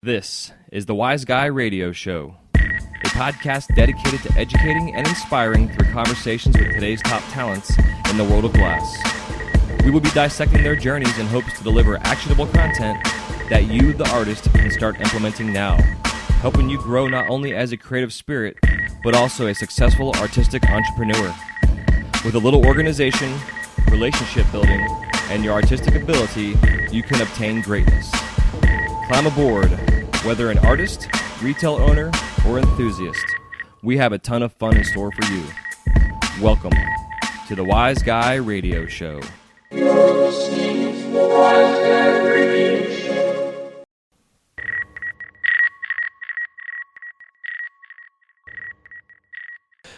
This is the Wise Guy Radio Show, a podcast dedicated to educating and inspiring through conversations with today's top talents in the world of glass. We will be dissecting their journeys in hopes to deliver actionable content that you, the artist, can start implementing now, helping you grow not only as a creative spirit, but also a successful artistic entrepreneur. With a little organization, relationship building, and your artistic ability, you can obtain greatness. Climb aboard, whether an artist, retail owner, or enthusiast. We have a ton of fun in store for you. Welcome to the Wise Guy Radio Show. You're listening to the Wise Guy Radio Show.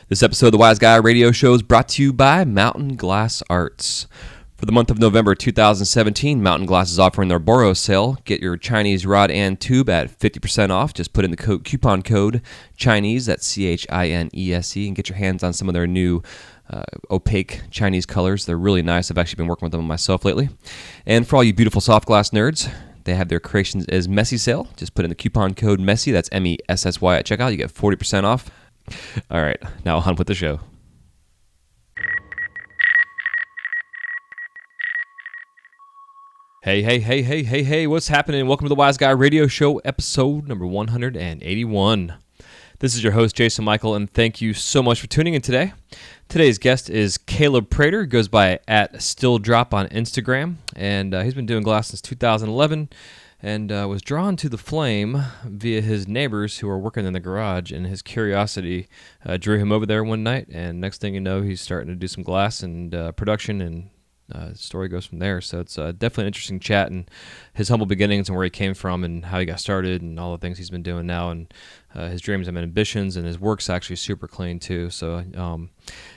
This episode of the Wise Guy Radio Show is brought to you by Mountain Glass Arts. For the month of November 2017, Mountain Glass is offering their Boros sale. Get your Chinese rod and tube at 50% off. Just put in the coupon code Chinese, that's CHINESE, and get your hands on some of their new opaque Chinese colors. They're really nice. I've actually been working with them myself lately. And for all you beautiful soft glass nerds, they have their Creations as Messy sale. Just put in the coupon code Messy, that's MESSY at checkout. You get 40% off. All right, now on with the show. Hey, what's happening? Welcome to the Wise Guy Radio Show, episode number 181. This is your host, Jason Michael, and thank you so much for tuning in today. Today's guest is Caleb Prater, goes by @StillDrop on Instagram, and he's been doing glass since 2011, and was drawn to the flame via his neighbors who are working in the garage, and his curiosity drew him over there one night, and next thing you know, he's starting to do some glass and production, and the story goes from there. So it's definitely an interesting chat, and his humble beginnings and where he came from and how he got started and all the things he's been doing now, and his dreams and ambitions, and his work's actually super clean too. So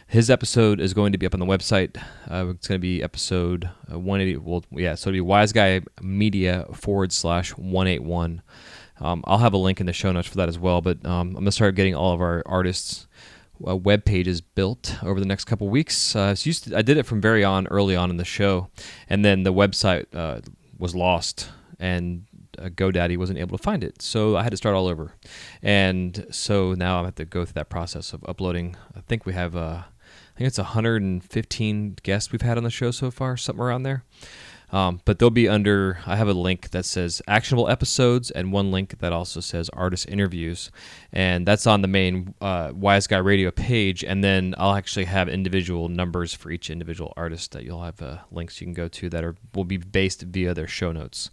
his episode is going to be up on the website. It's going to be episode 180. So it'll be Wise Guy Media /181. I'll have a link in the show notes for that as well, but I'm going to start getting all of our artists' web pages built over the next couple weeks. I did it from early on in the show, and then the website was lost, and GoDaddy wasn't able to find it, so I had to start all over. And so now I have to go through that process of uploading. I think it's 115 guests we've had on the show so far, something around there. But they'll be under, I have a link that says actionable episodes and one link that also says artist interviews. And that's on the main Wise Guy Radio page. And then I'll actually have individual numbers for each individual artist that you'll have links you can go to that will be based via their show notes.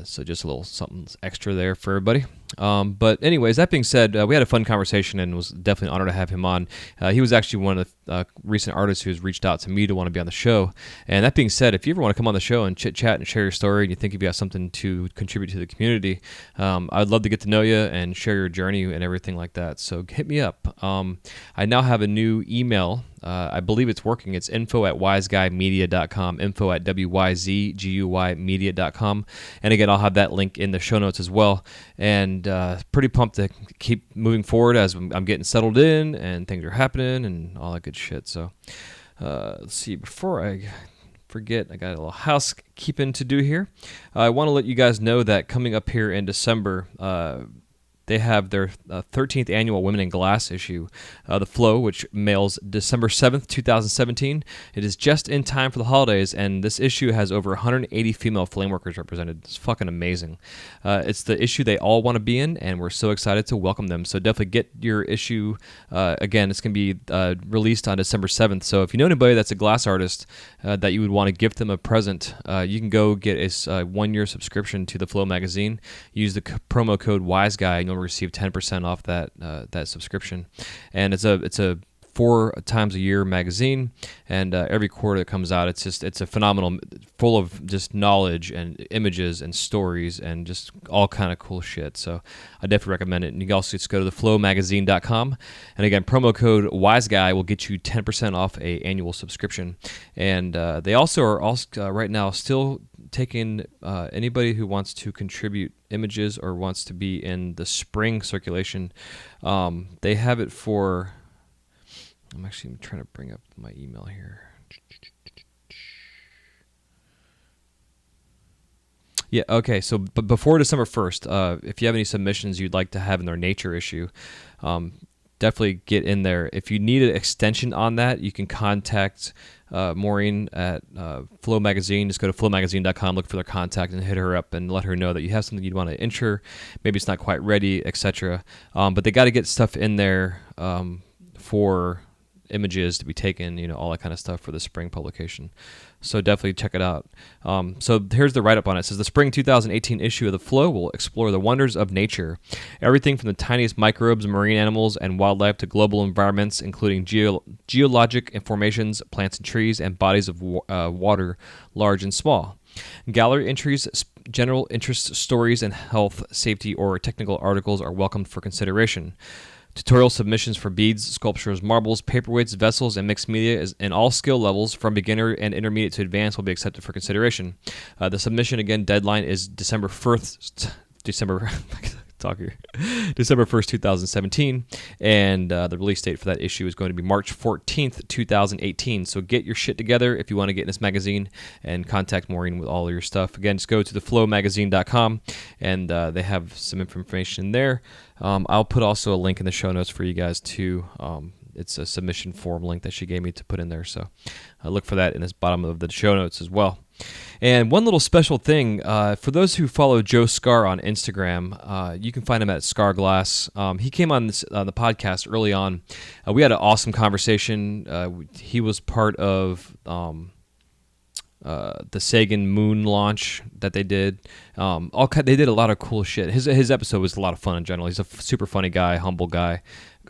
So just a little something extra there for everybody. But anyways, that being said, we had a fun conversation and was definitely an honor to have him on. He was actually one of the recent artists who's reached out to me to want to be on the show. And that being said, if you ever want to come on the show and chit-chat and share your story, and you think you've got something to contribute to the community, I'd love to get to know you and share your journey and everything like that. So hit me up. I now have a new email. I believe it's working. It's info@wiseguymedia.com, info@wyzguy media.com. And again, I'll have that link in the show notes as well. And pretty pumped to keep moving forward as I'm getting settled in and things are happening and all that good shit. So let's see, before I forget, I got a little housekeeping to do here. I want to let you guys know that coming up here in December, they have their 13th annual Women in Glass issue, The Flow, which mails December 7th, 2017. It is just in time for the holidays, and this issue has over 180 female flameworkers represented. It's fucking amazing. It's the issue they all want to be in, and we're so excited to welcome them. So definitely get your issue. Again, it's going to be released on December 7th. So if you know anybody that's a glass artist that you would want to gift them a present, you can go get a 1-year subscription to The Flow magazine. Use the promo code WISEGUY, and you'll receive 10% off that subscription. And it's a 4 times a year magazine, and every quarter that comes out, it's a phenomenal, full of just knowledge and images and stories and just all kind of cool shit. So I definitely recommend it. And you can also just go to theflowmagazine.com, and again, promo code WISEGUY will get you 10% off a annual subscription. And they also are right now still taking anybody who wants to contribute images or wants to be in the spring circulation. They have it for, I'm actually trying to bring up my email here. Yeah, okay. So, but before December 1st, if you have any submissions you'd like to have in their nature issue, definitely get in there. If you need an extension on that, you can contact Maureen at Flow Magazine. Just go to flowmagazine.com, look for their contact, and hit her up and let her know that you have something you'd want to insure. Maybe it's not quite ready, etc. But they got to get stuff in there for images to be taken, all that kind of stuff for the spring publication. So definitely check it out. So here's the write-up on it. It says, the spring 2018 issue of The Flow will explore the wonders of nature. Everything from the tiniest microbes, marine animals, and wildlife to global environments, including geologic formations, plants and trees, and bodies of water, large and small. Gallery entries, general interest stories, and health, safety, or technical articles are welcomed for consideration. Tutorial submissions for beads, sculptures, marbles, paperweights, vessels, and mixed media in all skill levels from beginner and intermediate to advanced will be accepted for consideration. The submission, again, deadline is December 1st, December 1st, 2017, and the release date for that issue is going to be March 14th, 2018. So get your shit together if you want to get in this magazine, and contact Maureen with all of your stuff. Again, just go to theflowmagazine.com, and they have some information there. I'll put also a link in the show notes for you guys too. It's a submission form link that she gave me to put in there, so look for that in this bottom of the show notes as well. And one little special thing, for those who follow Joe Scar on Instagram, you can find him at Scarglass. He came on the podcast early on. We had an awesome conversation. He was part of the Sagan moon launch that they did. They did a lot of cool shit. His episode was a lot of fun in general. He's a super funny guy, humble guy,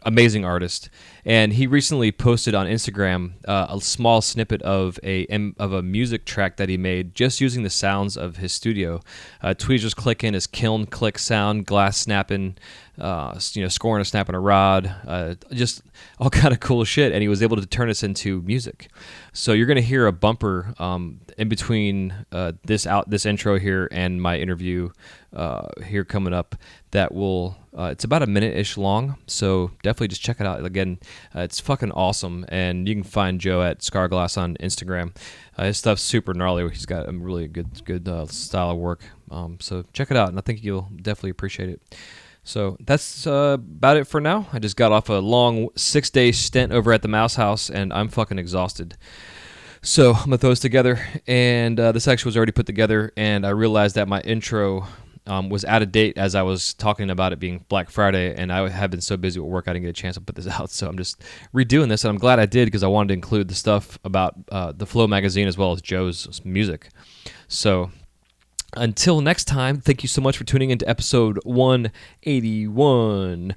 amazing artist. And he recently posted on Instagram a small snippet of a music track that he made just using the sounds of his studio. Tweezers clicking, his kiln click sound, glass snapping, scoring a snap on a rod, just all kind of cool shit. And he was able to turn this into music. So you're going to hear a bumper in between this intro here and my interview here coming up that will it's about a minute-ish long, so definitely just check it out. Again, it's fucking awesome, and you can find Joe at Scarglass on Instagram. His stuff's super gnarly. He's got a really good style of work, so check it out, and I think you'll definitely appreciate it. So that's about it for now. I just got off a long 6-day stint over at the Mouse House, and I'm fucking exhausted. So I'm going to throw this together, and this actually was already put together, and I realized that my intro was out of date as I was talking about it being Black Friday, and I have been so busy with work I didn't get a chance to put this out, so I'm just redoing this, and I'm glad I did because I wanted to include the stuff about the Flow magazine as well as Joe's music. So until next time, thank you so much for tuning into episode 181.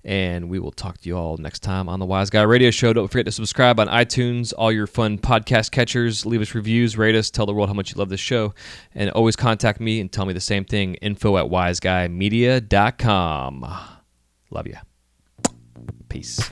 And we will talk to you all next time on the Wise Guy Radio Show. Don't forget to subscribe on iTunes, all your fun podcast catchers. Leave us reviews, rate us, tell the world how much you love this show. And always contact me and tell me the same thing, info@wiseguymedia.com. Love you. Peace.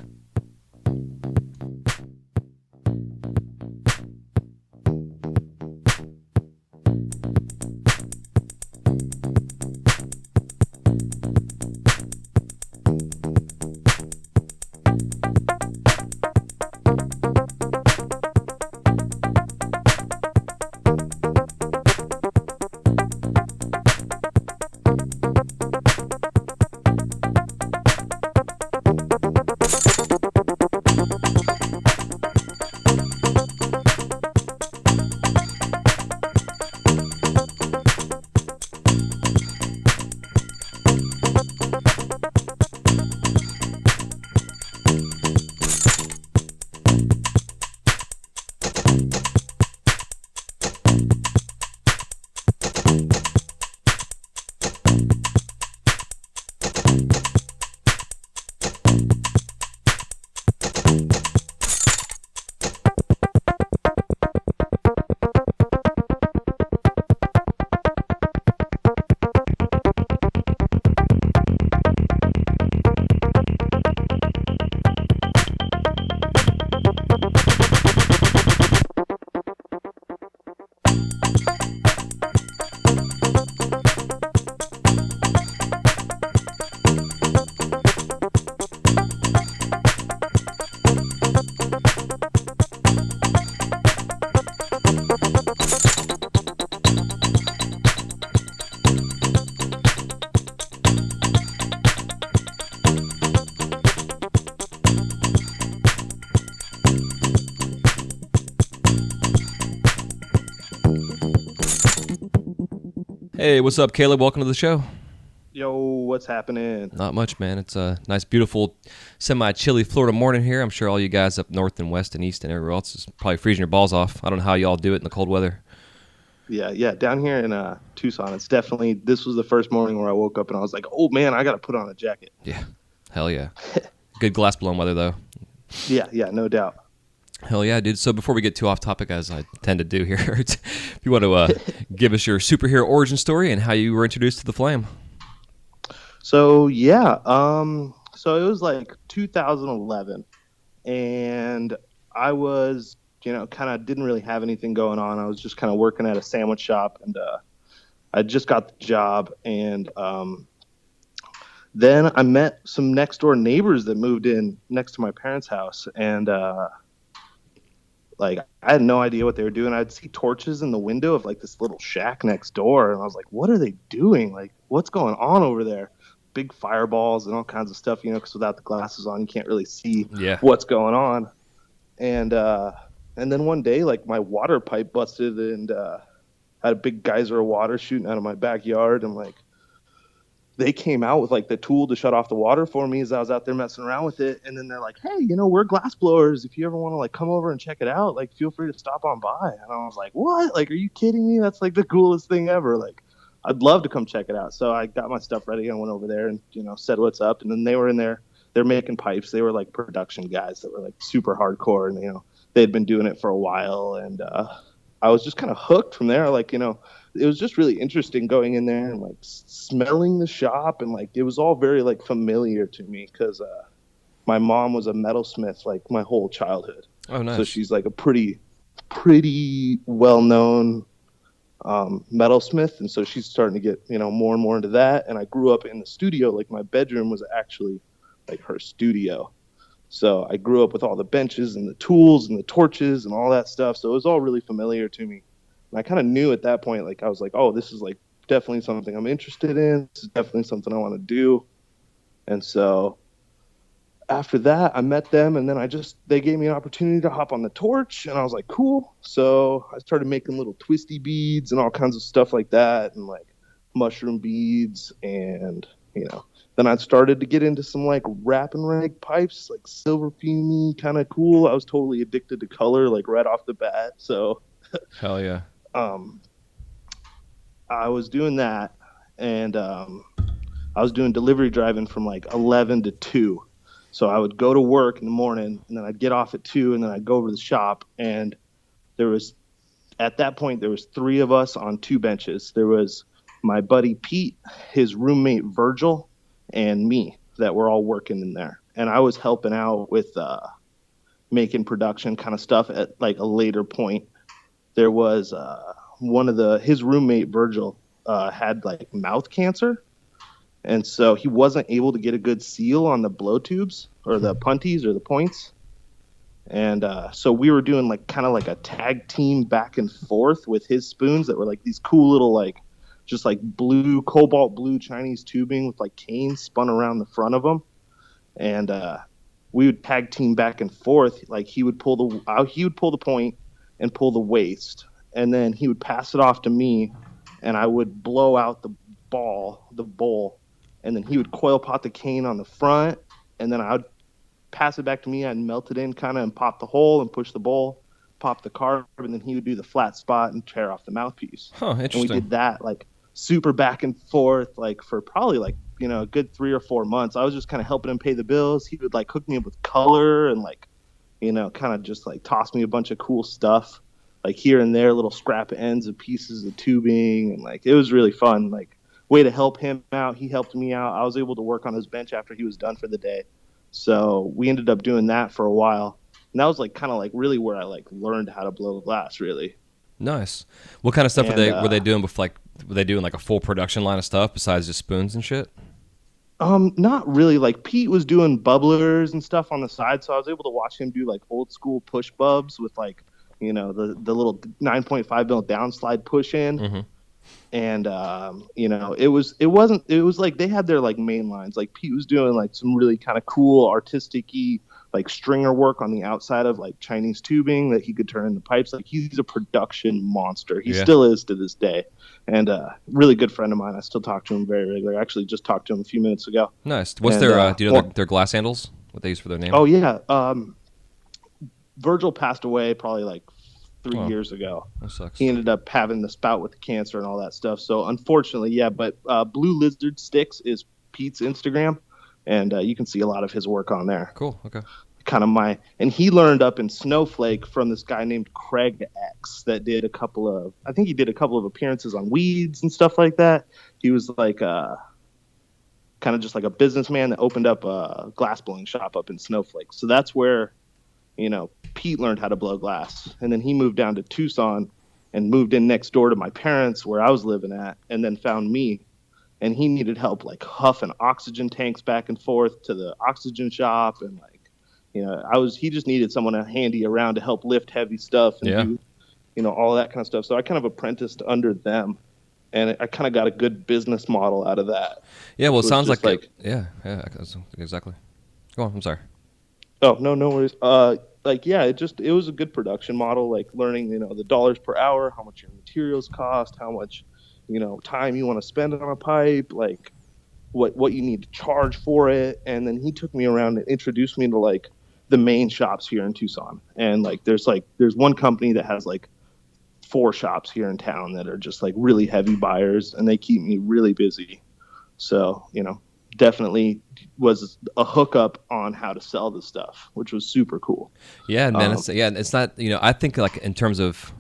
Hey, what's up, Caleb? Welcome to the show. Yo, what's happening? Not much, man. It's a nice, beautiful, semi-chilly Florida morning here. I'm sure all you guys up north and west and east and everywhere else is probably freezing your balls off. I don't know how y'all do it in the cold weather. Yeah. Down here in Tucson, this was the first morning where I woke up and I was like, oh man, I got to put on a jacket. Yeah. Hell yeah. Good glass blown weather, though. Yeah, no doubt. Hell yeah, dude. So before we get too off topic, as I tend to do here, if you want to give us your superhero origin story and how you were introduced to the flame. So yeah, so it was like 2011, and I was, kind of didn't really have anything going on. I was just kind of working at a sandwich shop, and I just got the job, and then I met some next door neighbors that moved in next to my parents' house, and like I had no idea what they were doing. I'd see torches in the window of like this little shack next door, and I was like, "What are they doing? Like, what's going on over there?" Big fireballs and all kinds of stuff, because without the glasses on, you can't really see what's going on. And then one day, like my water pipe busted, and had a big geyser of water shooting out of my backyard, and like they came out with like the tool to shut off the water for me as I was out there messing around with it. And then they're like, hey, we're glass blowers. If you ever want to like come over and check it out, like feel free to stop on by. And I was like, what? Like, are you kidding me? That's like the coolest thing ever. Like, I'd love to come check it out. So I got my stuff ready. I went over there and, said what's up. And then they were in there. They're making pipes. They were like production guys that were like super hardcore. And, they'd been doing it for a while. And I was just kind of hooked from there. Like, it was just really interesting going in there and like smelling the shop, and like it was all very like familiar to me because my mom was a metalsmith like my whole childhood. Oh, nice. So she's like a pretty well-known metalsmith, and so she's starting to get more and more into that. And I grew up in the studio. Like my bedroom was actually like her studio, so I grew up with all the benches and the tools and the torches and all that stuff. So it was all really familiar to me. And I kind of knew at that point, like, I was like, oh, this is like definitely something I'm interested in. This is definitely something I want to do. And so after that, I met them, and then they gave me an opportunity to hop on the torch, and I was like, cool. So I started making little twisty beads and all kinds of stuff like that, and like mushroom beads. And, then I started to get into some like wrap and rag pipes, like silver fumey, kind of cool. I was totally addicted to color, like right off the bat. So hell yeah. I was doing that, and I was doing delivery driving from like 11 to 2. So I would go to work in the morning, and then I'd get off at 2, and then I'd go over to the shop. And at that point, there was 3 of us on 2 benches. There was my buddy Pete, his roommate Virgil, and me that were all working in there. And I was helping out with making production kind of stuff at like a later point. There was his roommate Virgil had like mouth cancer, and so he wasn't able to get a good seal on the blow tubes or the punties or the points. And so we were doing like kind of like a tag team back and forth with his spoons that were like these cool little like just like cobalt blue Chinese tubing with like canes spun around the front of them. And we would tag team back and forth. Like he would pull the point and pull the waste, and then he would pass it off to me, and I would blow out the bowl, and then he would coil pot the cane on the front, and then I would pass it back to me. I'd melt it in kind of and pop the hole and push the bowl, pop the carb, and then he would do the flat spot and tear off the mouthpiece. Huh, interesting. And we did that like super back and forth like for probably like a good 3 or 4 months. I was just kind of helping him pay the bills. He would like hook me up with color and like kind of just like toss me a bunch of cool stuff like here and there, little scrap ends of pieces of tubing, and like it was really fun, like way to help him out. He helped me out. I was able to work on his bench after he was done for the day. So we ended up doing that for a while, and that was like kind of like really where I like learned how to blow glass really. Nice. What kind of stuff were they doing with like, were they doing like a full production line of stuff besides just spoons and shit? Not really. Like Pete was doing bubblers and stuff on the side, so I was able to watch him do like old school push bubs with like, the little 9.5 mil downslide push in. Mm-hmm. And it was like they had their like main lines. Like Pete was doing like some really kind of cool artistic-y like stringer work on the outside of like Chinese tubing that he could turn into pipes. Like he's a production monster. He still is to this day. And really good friend of mine. I still talk to him very regularly. I actually just talked to him a few minutes ago. Nice. What's their do you know their glass handles? What they use for their name? Oh yeah. Virgil passed away probably like 3 years ago. That sucks. He ended up having the spout with the cancer and all that stuff. So unfortunately, yeah, but Blue Lizard Sticks is Pete's Instagram, and you can see a lot of his work on there. Cool. Okay. Kind of and he learned up in Snowflake from this guy named Craig X that did a couple of appearances on weeds and stuff like that. He was like kind of just like a businessman that opened up a glass blowing shop up in Snowflake. So that's where, Pete learned how to blow glass. And then he moved down to Tucson and moved in next door to my parents where I was living at, and then found me. And he needed help like huffing oxygen tanks back and forth to the oxygen shop, and like, he just needed someone handy around to help lift heavy stuff and do, all that kind of stuff. So I kind of apprenticed under them, and I kind of got a good business model out of that. Yeah, well, it sounds like exactly. Go on. I'm sorry. Oh, no worries. It was a good production model, like learning, the dollars per hour, how much your materials cost, how much, time you want to spend on a pipe, like what you need to charge for it. And then he took me around and introduced me to like the main shops here in Tucson. And there's one company that has like 4 shops here in town that are just like really heavy buyers, and they keep me really busy. So, definitely was a hookup on how to sell the stuff, which was super cool. Yeah, man. It's not, I think like in terms of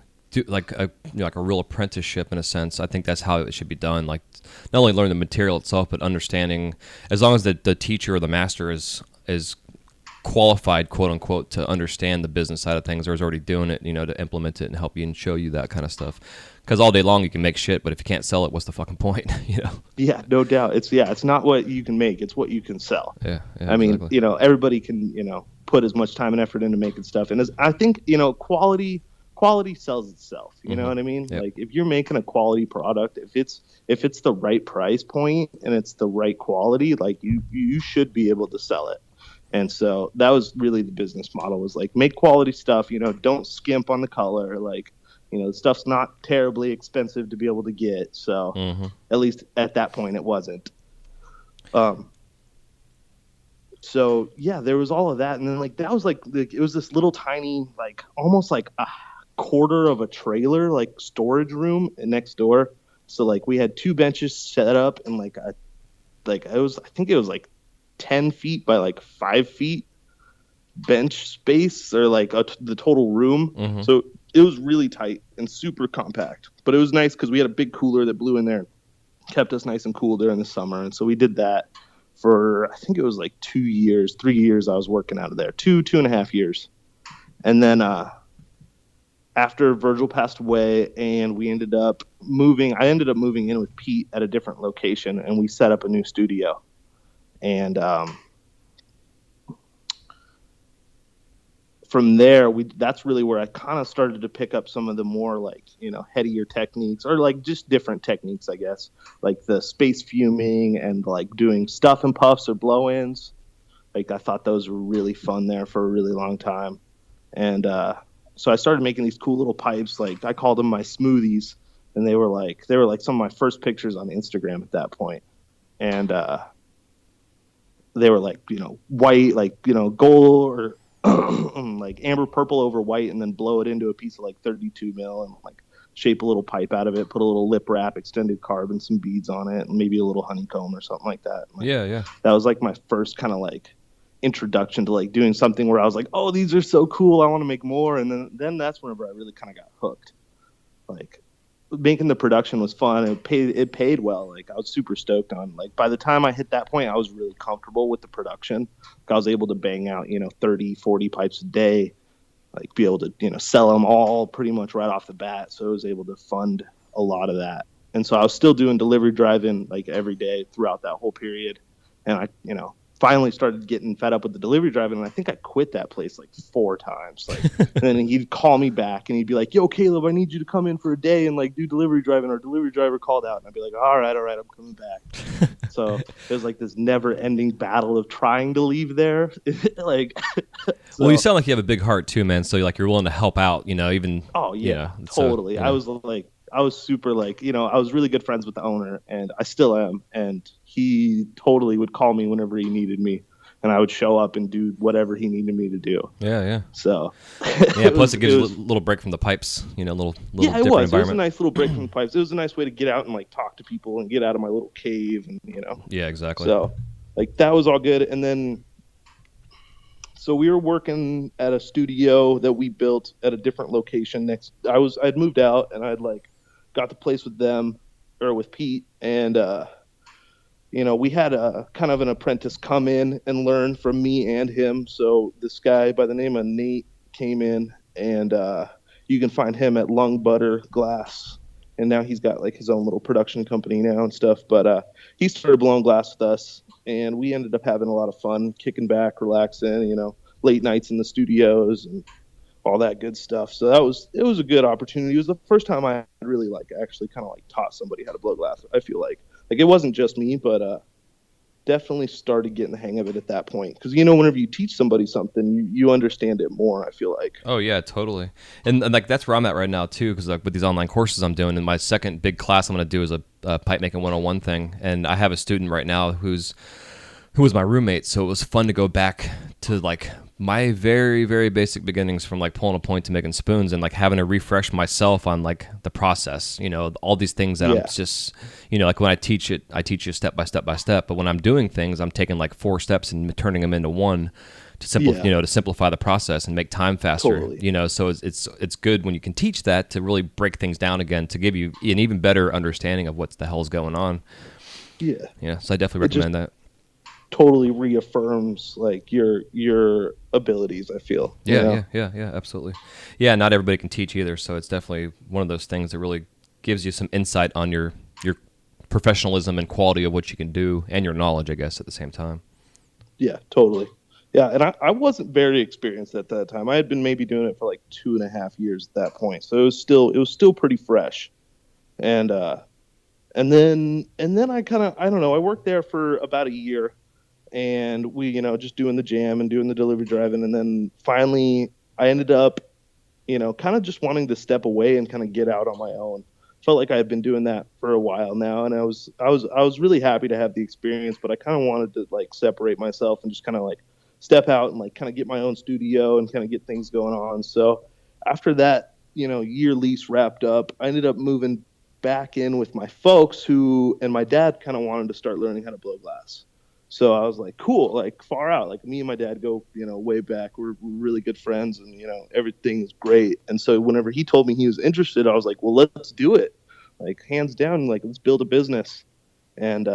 like a real apprenticeship in a sense, I think that's how it should be done. Like not only learn the material itself, but understanding, as long as the teacher or the master is qualified, quote unquote, to understand the business side of things, or is already doing it, to implement it and help you and show you that kind of stuff. Because all day long you can make shit, but if you can't sell it, what's the fucking point? Yeah, no doubt. It's not what you can make, it's what you can sell. Yeah, I mean, everybody can, put as much time and effort into making stuff. And I think, quality sells itself. You know what I mean? Yep. Like if you're making a quality product, if it's the right price point and it's the right quality, like you should be able to sell it. And so that was really the business model, was like make quality stuff, don't skimp on the color. Like, the stuff's not terribly expensive to be able to get. So at least at that point it wasn't. So yeah, there was all of that. And then like, that was like it was this little tiny, like almost like a quarter of a trailer, like storage room next door. So like we had 2 benches set up and I think it was like 10 feet by like 5 feet bench space, or like the total room. So it was really tight and super compact, but it was nice because we had a big cooler that blew in there, kept us nice and cool during the summer. And so we did that for, I think it was like 3 years I was working out of there, 2.5 years. And then after Virgil passed away and I ended up moving in with Pete at a different location, and we set up a new studio. And from there, that's really where I kind of started to pick up some of the more like, headier techniques, or like just different techniques, I guess, like the space fuming and like doing stuff and puffs or blow-ins. Like I thought those were really fun there for a really long time. And so I started making these cool little pipes. Like I called them my smoothies, and they were like some of my first pictures on Instagram at that point. And they were like, white, like, gold or like amber purple over white, and then blow it into a piece of like 32 mil and like shape a little pipe out of it, put a little lip wrap, extended carb and some beads on it, and maybe a little honeycomb or something like that. Like, yeah. That was like my first kind of like introduction to like doing something where I was like, oh, these are so cool, I want to make more. And then that's whenever I really kind of got hooked. Like making the production was fun. It paid well. Like I was super stoked on, like, by the time I hit that point, I was really comfortable with the production. Like, I was able to bang out, 30, 40 pipes a day, like be able to, sell them all pretty much right off the bat. So I was able to fund a lot of that. And so I was still doing delivery driving like every day throughout that whole period. And I, finally started getting fed up with the delivery driving, and I think I quit that place like 4 times. Like, and then he'd call me back and he'd be like, "Yo, Caleb, I need you to come in for a day and like do delivery driving." Our delivery driver called out, and I'd be like, all right, I'm coming back." So it was like this never-ending battle of trying to leave there. Like, so, well, you sound like you have a big heart too, man. So like you're willing to help out, even. oh yeah, So, totally. I was super like, I was really good friends with the owner, and I still am. And he totally would call me whenever he needed me, and I would show up and do whatever he needed me to do. Yeah. So Yeah. Plus, it gives you a little break from the pipes. Little yeah, different it was. environment. It was a nice little break from the pipes. It was a nice way to get out and like talk to people and get out of my little cave, and Yeah, exactly. So like that was all good. And then so we were working at a studio that we built at a different location I'd moved out, and I'd like got the place with them, or with Pete, and we had a kind of an apprentice come in and learn from me and him. So this guy by the name of Nate came in, and you can find him at Lung Butter Glass, and now he's got like his own little production company now and stuff. But he started blowing glass with us, and we ended up having a lot of fun, kicking back, relaxing, late nights in the studios and all that good stuff. So it was a good opportunity. It was the first time I really like actually kind of like taught somebody how to blow glass. I feel like it wasn't just me, but definitely started getting the hang of it at that point. Because whenever you teach somebody something, you understand it more, I feel like. Oh yeah, totally. And like that's where I'm at right now too, because like with these online courses I'm doing, and my second big class I'm going to do is a pipe making 101 thing, and I have a student right now who was my roommate, so it was fun to go back to like my very, very basic beginnings from like pulling a point to making spoons, and like having to refresh myself on like the process, all these things that I'm just, like when I teach you step by step by step, but when I'm doing things, I'm taking like 4 steps and turning them into one to to simplify the process and make time faster. Totally. So it's good when you can teach that to really break things down again, to give you an even better understanding of what the hell's going on. Yeah. So I definitely recommend that. Totally reaffirms like your abilities, I feel. Yeah, absolutely. Yeah, not everybody can teach either, so it's definitely one of those things that really gives you some insight on your professionalism and quality of what you can do, and your knowledge, I guess, at the same time. Yeah, totally. Yeah, and I wasn't very experienced at that time. I had been maybe doing it for like 2.5 years at that point, so it was still pretty fresh. And then I kind of, I don't know, I worked there for about a year, and we, just doing the jam and doing the delivery driving. And then finally I ended up, kind of just wanting to step away and kind of get out on my own. Felt like I had been doing that for a while now. And I was really happy to have the experience, but I kind of wanted to like separate myself and just kind of like step out and like kind of get my own studio and kind of get things going on. So after that, year lease wrapped up, I ended up moving back in with my folks, and my dad kind of wanted to start learning how to blow glass. So I was like, cool, like far out. Like me and my dad go, way back. We're really good friends, and, everything's great. And so whenever he told me he was interested, I was like, well, let's do it. Like hands down, like let's build a business. And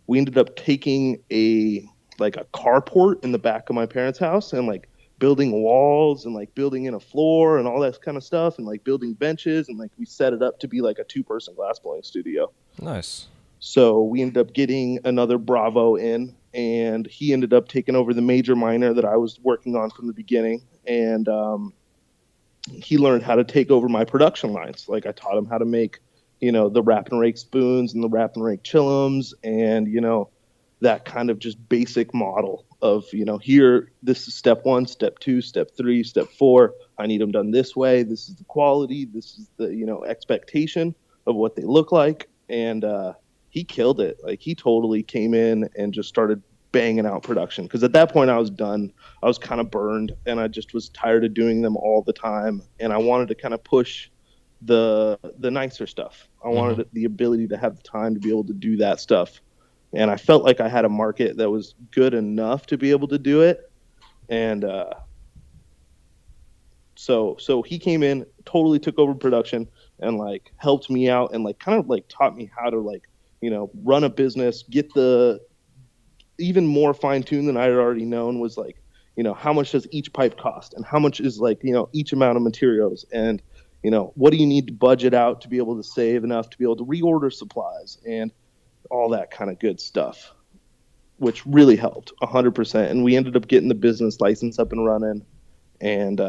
we ended up taking a carport in the back of my parents' house and like building walls and like building in a floor and all that kind of stuff, and like building benches, and like we set it up to be like a 2-person glass blowing studio. Nice. So we ended up getting another Bravo in, and he ended up taking over the major minor that I was working on from the beginning. And he learned how to take over my production lines. Like I taught him how to make, the wrap and rake spoons and the wrap and rake chillums, and, that kind of just basic model of, here, this is step 1, step 2, step 3, step 4. I need them done this way. This is the quality. This is the, expectation of what they look like. And, he killed it. Like he totally came in and just started banging out production. Because at that point I was done. I was kind of burned, and I just was tired of doing them all the time. And I wanted to kind of push the nicer stuff. I wanted the ability to have the time to be able to do that stuff. And I felt like I had a market that was good enough to be able to do it. And so he came in, totally took over production, and like helped me out, and like kind of like taught me how to like, run a business, get the even more fine-tuned than I had already known was like, how much does each pipe cost, and how much is like, each amount of materials, and, what do you need to budget out to be able to save enough to be able to reorder supplies and all that kind of good stuff. which really helped 100%. And we ended up getting the business license up and running, and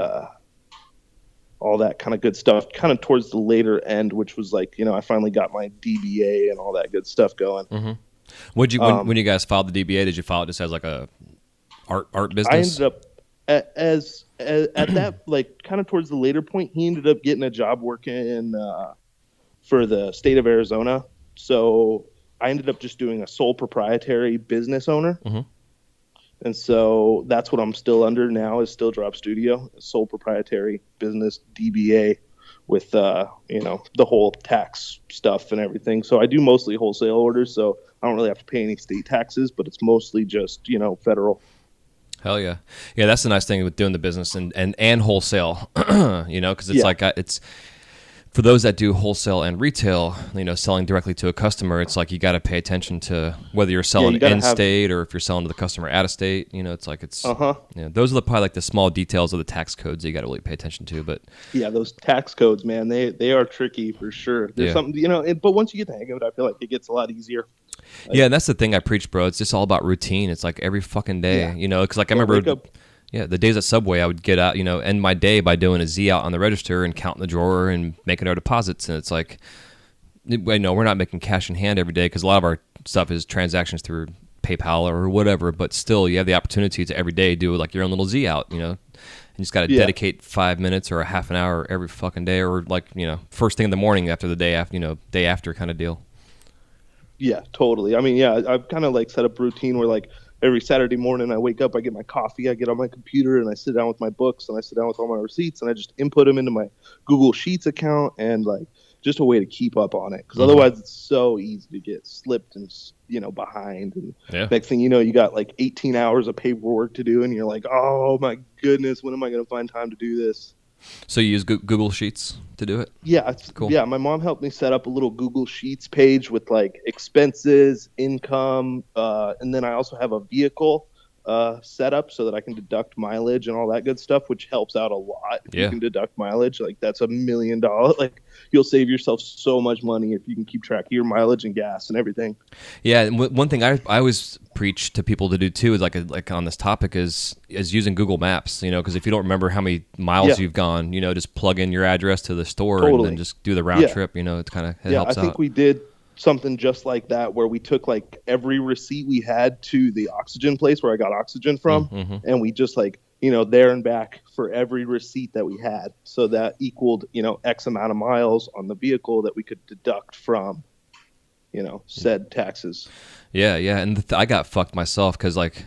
all that kind of good stuff. Kind of towards the later end, which was like, I finally got my DBA and all that good stuff going. Mm-hmm. Would you when you guys filed the DBA? Did you file it just as like a art business? I ended up at that, like, kind of towards the later point. He ended up getting a job working for the state of Arizona. So I ended up just doing a sole proprietary business owner. Mm-hmm. And so that's what I'm still under now, is Still Drop Studio, a sole proprietary business DBA with, the whole tax stuff and everything. So I do mostly wholesale orders, so I don't really have to pay any state taxes, but it's mostly just, federal. Hell yeah. Yeah, that's the nice thing with doing the business and wholesale, because it's like it's for those that do wholesale and retail, selling directly to a customer, it's like you got to pay attention to whether you're selling in-state or if you're selling to the customer out-of-state. Those are probably like the small details of the tax codes that you got to really pay attention to. But yeah, those tax codes, man, they are tricky for sure. There's something, but once you get the hang of it, I feel like it gets a lot easier. Yeah, and that's the thing I preach, bro. It's just all about routine. It's like every fucking day, because like I remember, the days at Subway, I would get out, end my day by doing a Z out on the register and counting the drawer and making our deposits. And it's like, we're not making cash in hand every day because a lot of our stuff is transactions through PayPal or whatever. But still, you have the opportunity to every day do like your own little Z out, and you just got to dedicate 5 minutes or a half an hour every fucking day, or like first thing in the morning after the day after, day after kind of deal. Yeah, totally. I mean, I've kind of like set up routine where like every Saturday morning I wake up, I get my coffee, I get on my computer, and I sit down with my books, and I sit down with all my receipts, and I just input them into my Google Sheets account, and like just a way to keep up on it, because otherwise it's so easy to get slipped and behind. And next thing you know, you got like 18 hours of paperwork to do, and you're like, oh my goodness, when am I going to find time to do this? So you use Google Sheets to do it? Yeah, it's cool. Yeah, my mom helped me set up a little Google Sheets page with like expenses, income, and then I also have a vehicle set up so that I can deduct mileage and all that good stuff, which helps out a lot. If you can deduct mileage, like that's $1 million. Like you'll save yourself so much money if you can keep track of your mileage and gas and everything. Yeah, and one thing I always preach to people to do too is like on this topic is using Google Maps, because if you don't remember how many miles you've gone, just plug in your address to the store and then just do the round trip. It kind of helps out. I think we did something just like that where we took like every receipt we had to the oxygen place where I got oxygen from, and we just like there and back for every receipt that we had, so that equaled X amount of miles on the vehicle that we could deduct from said taxes. And I got fucked myself because like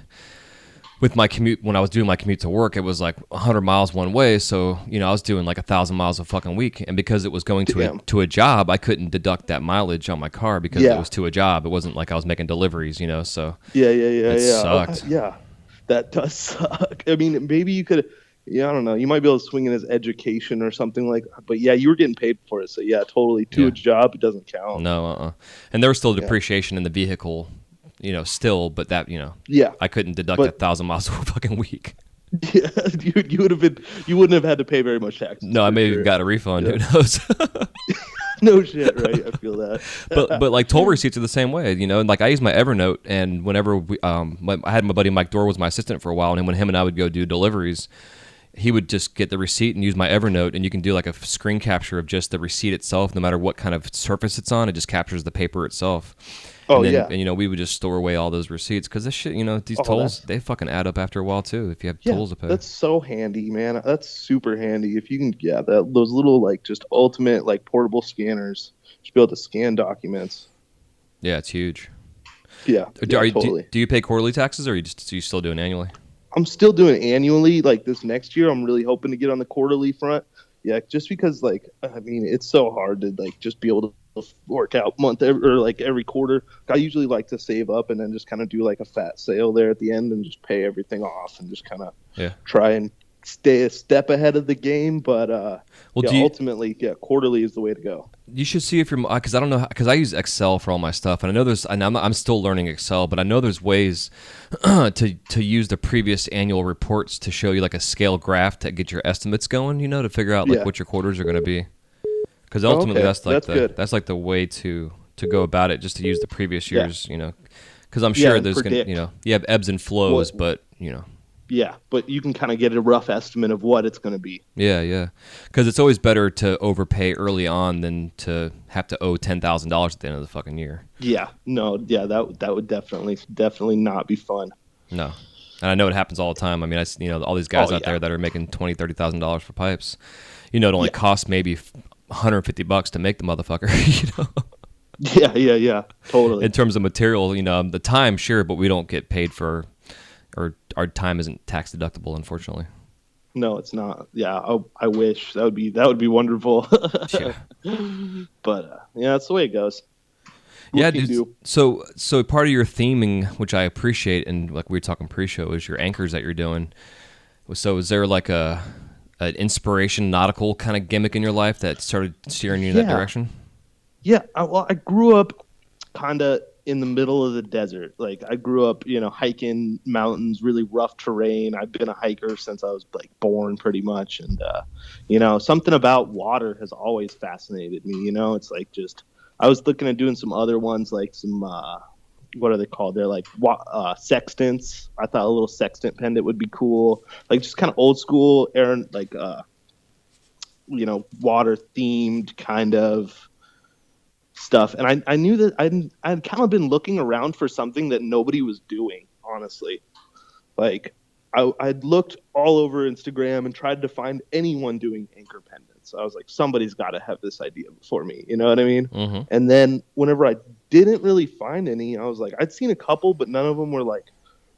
with my commute, when I was doing my commute to work, it was like 100 miles one way. So, I was doing like 1,000 miles a fucking week. And because it was going to a job, I couldn't deduct that mileage on my car because it was to a job. It wasn't like I was making deliveries, so. It sucked. Yeah, that does suck. I mean, maybe you could, I don't know. You might be able to swing it as education or something like that. But yeah, you were getting paid for it. So yeah, totally. To a job, it doesn't count. No, And there was still depreciation in the vehicle, still, but that, I couldn't deduct 1,000 miles a fucking week. Yeah, you wouldn't have had to pay very much taxes. No, I may have got a refund. Who knows? No shit, right? I feel that. but like toll receipts are the same way, and like I use my Evernote, and whenever I had my buddy Mike Dorr was my assistant for a while, and when him and I would go do deliveries, he would just get the receipt and use my Evernote, and you can do like a screen capture of just the receipt itself, no matter what kind of surface it's on. It just captures the paper itself. And we would just store away all those receipts because this shit, these tolls, they fucking add up after a while too if you have tolls to pay. That's so handy, man. That's super handy. If you can, those little like just ultimate like portable scanners, just be able to scan documents. Yeah, it's huge. Yeah, totally. Do you pay quarterly taxes, or are you still doing annually? I'm still doing annually. Like this next year, I'm really hoping to get on the quarterly front. Yeah, just because like I mean, it's so hard to like just be able to work out every quarter. I usually like to save up and then just kind of do like a fat sale there at the end and just pay everything off and just kind of try and stay a step ahead of the game. But ultimately, quarterly is the way to go. You should see if you're, because I don't know, because I use Excel for all my stuff, and I know I'm still learning Excel, but I know there's ways to use the previous annual reports to show you like a scale graph to get your estimates going, to figure out like what your quarters are going to be. Because ultimately, that's like the way to go about it, just to use the previous year's, Because I'm sure and there's going to, predict you have ebbs and flows, what. but, Yeah, but you can kind of get a rough estimate of what it's going to be. Yeah. Because it's always better to overpay early on than to have to owe $10,000 at the end of the fucking year. Yeah, no, yeah, that would definitely not be fun. No. And I know it happens all the time. I mean, all these guys out there that are making $20,000, $30,000 for pipes. It only costs maybe $150 to make the motherfucker, Yeah, totally. In terms of material, the time, sure, but we don't get paid for, or our time isn't tax deductible, unfortunately. No, it's not. Yeah, I wish that would be wonderful. Yeah. But that's the way it goes. Yeah, dude. So part of your theming, which I appreciate, and like we were talking pre-show, is your anchors that you're doing. So is there like an inspiration nautical kind of gimmick in your life that started steering you in that direction? Yeah, I grew up kind of in the middle of the desert. Like I grew up, hiking mountains, really rough terrain. I've been a hiker since I was like born pretty much. And, something about water has always fascinated me. It's like I was looking at doing some other ones, like some, what are they called? They're like sextants. I thought a little sextant pendant would be cool. Like just kind of old school, like, water themed kind of stuff. And I knew that I'd kind of been looking around for something that nobody was doing, honestly. Like I'd looked all over Instagram and tried to find anyone doing anchor pendants. I was like, somebody's got to have this idea before me. You know what I mean? Mm-hmm. And then whenever I didn't really find any, I was like, I'd seen a couple, but none of them were like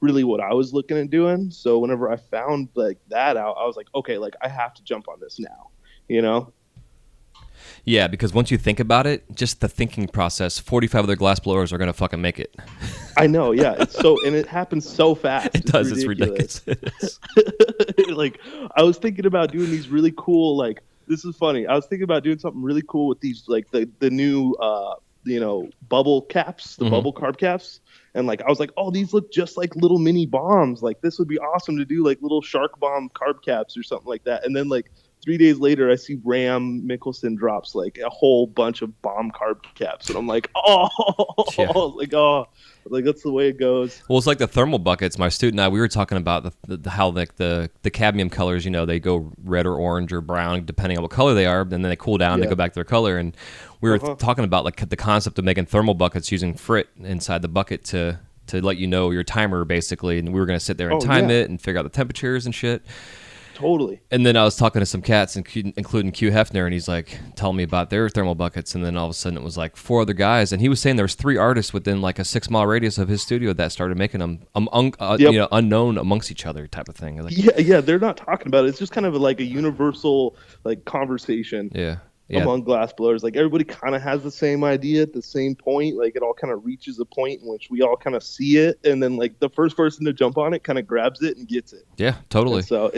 really what I was looking at doing. So whenever I found like that out, I was like, okay, like I have to jump on this now, Yeah, because once you think about it, just the thinking process, 45 other glass blowers are going to fucking make it. I know, yeah. And it happens so fast. It does. It's ridiculous. Like, I was thinking about doing these really cool, like, this is funny. I was thinking about doing something really cool with these, like, the new, bubble caps, the bubble carb caps. And, like, I was like, oh, these look just like little mini bombs. Like, this would be awesome to do, like, little shark bomb carb caps or something like that. And then, like, 3 days later, I see Ram Mickelson drops like a whole bunch of bomb carb caps, and I'm like, like that's the way it goes. Well, it's like the thermal buckets. My student and I, we were talking about how like the cadmium colors, they go red or orange or brown depending on what color they are, and then they cool down, they go back to their color, and we were talking about like the concept of making thermal buckets using frit inside the bucket to let you know your timer basically, and we were going to sit there and time it and figure out the temperatures and shit. Totally. And then I was talking to some cats, including Q Hefner, and he's like telling me about their thermal buckets. And then all of a sudden it was like 4 other guys. And he was saying there was 3 artists within like a 6-mile radius of his studio that started making them unknown amongst each other type of thing. Like, yeah, they're not talking about it. It's just kind of like a universal like conversation. Yeah. Among glass blowers, like everybody kind of has the same idea at the same point. Like it all kind of reaches a point in which we all kind of see it, and then like the first person to jump on it kind of grabs it and gets it. Yeah, totally. And so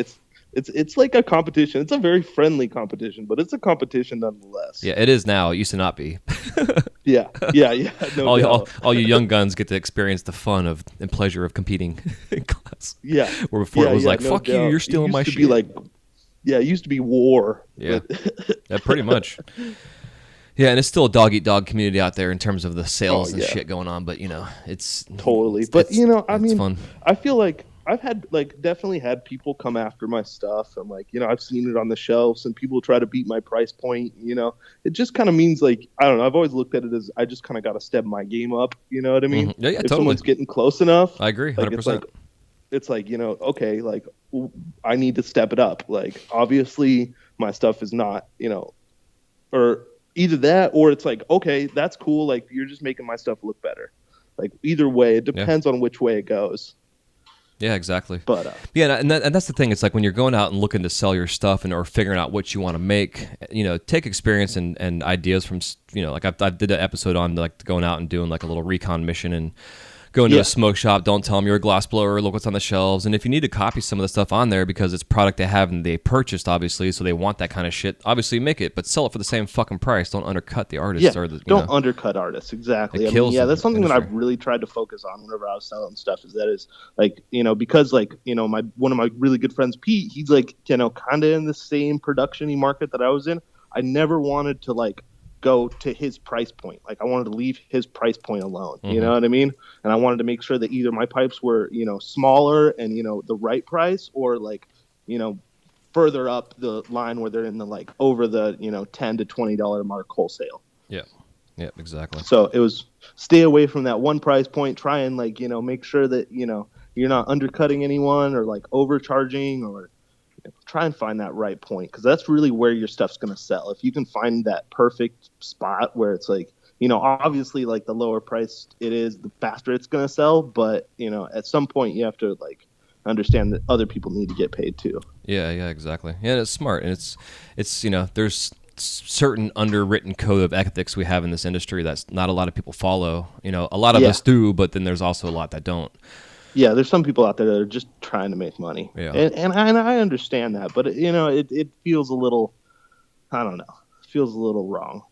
it's like a competition. It's a very friendly competition, but it's a competition nonetheless. Yeah, it is now. It used to not be. Yeah. No all you young guns get to experience the fun of and pleasure of competing in class. Yeah. Where before it was like, fuck you, you're stealing my shit. It used to be war. Yeah. Yeah, pretty much. Yeah, and it's still a dog-eat-dog community out there in terms of the sales and shit going on, but, it's... Totally. But, it's fun. I feel like I've had, like, definitely had people come after my stuff, and, like, I've seen it on the shelves, and people try to beat my price point, It just kind of means, like, I don't know, I've always looked at it as I just kind of got to step my game up, you know what I mean? Mm-hmm. Yeah, if totally. Someone's getting close enough... I agree, 100%. It's like, okay, like, I need to step it up. Like, obviously, my stuff is not, or either that, or it's like, okay, that's cool. Like, you're just making my stuff look better. Like, either way, it depends on which way it goes. Yeah, exactly. But and that's the thing. It's like when you're going out and looking to sell your stuff or figuring out what you want to make, take experience and ideas from, like I did an episode on like going out and doing like a little recon mission and go into a smoke shop, don't tell them you're a glass blower, look what's on the shelves. And if you need to copy some of the stuff on there because it's product they have and they purchased, obviously, so they want that kind of shit, obviously make it, but sell it for the same fucking price. Don't undercut the artists. Yeah, don't undercut artists, exactly. That's something that I've really tried to focus on whenever I was selling stuff, is like, because like, one of my really good friends, Pete, he's like, kind of in the same production-y market that I was in. I never wanted to like go to his price point. Like I wanted to leave his price point alone. You know what I mean? And I wanted to make sure that either my pipes were, smaller and, the right price, or like, further up the line where they're in the like over the, $10 to $20 mark wholesale. Yeah. Yeah, exactly. So it was stay away from that one price point, try and like, make sure that, you're not undercutting anyone or like overcharging, or try and find that right point, because that's really where your stuff's going to sell. If you can find that perfect spot where it's like, obviously like the lower price it is, the faster it's going to sell. But, at some point you have to like understand that other people need to get paid too. Yeah, exactly. Yeah, it's smart. And it's there's certain underwritten code of ethics we have in this industry that's not a lot of people follow. A lot of us do, but then there's also a lot that don't. Yeah, there's some people out there that are just trying to make money. Yeah. And I understand that, but it feels a little, I don't know, it feels a little wrong.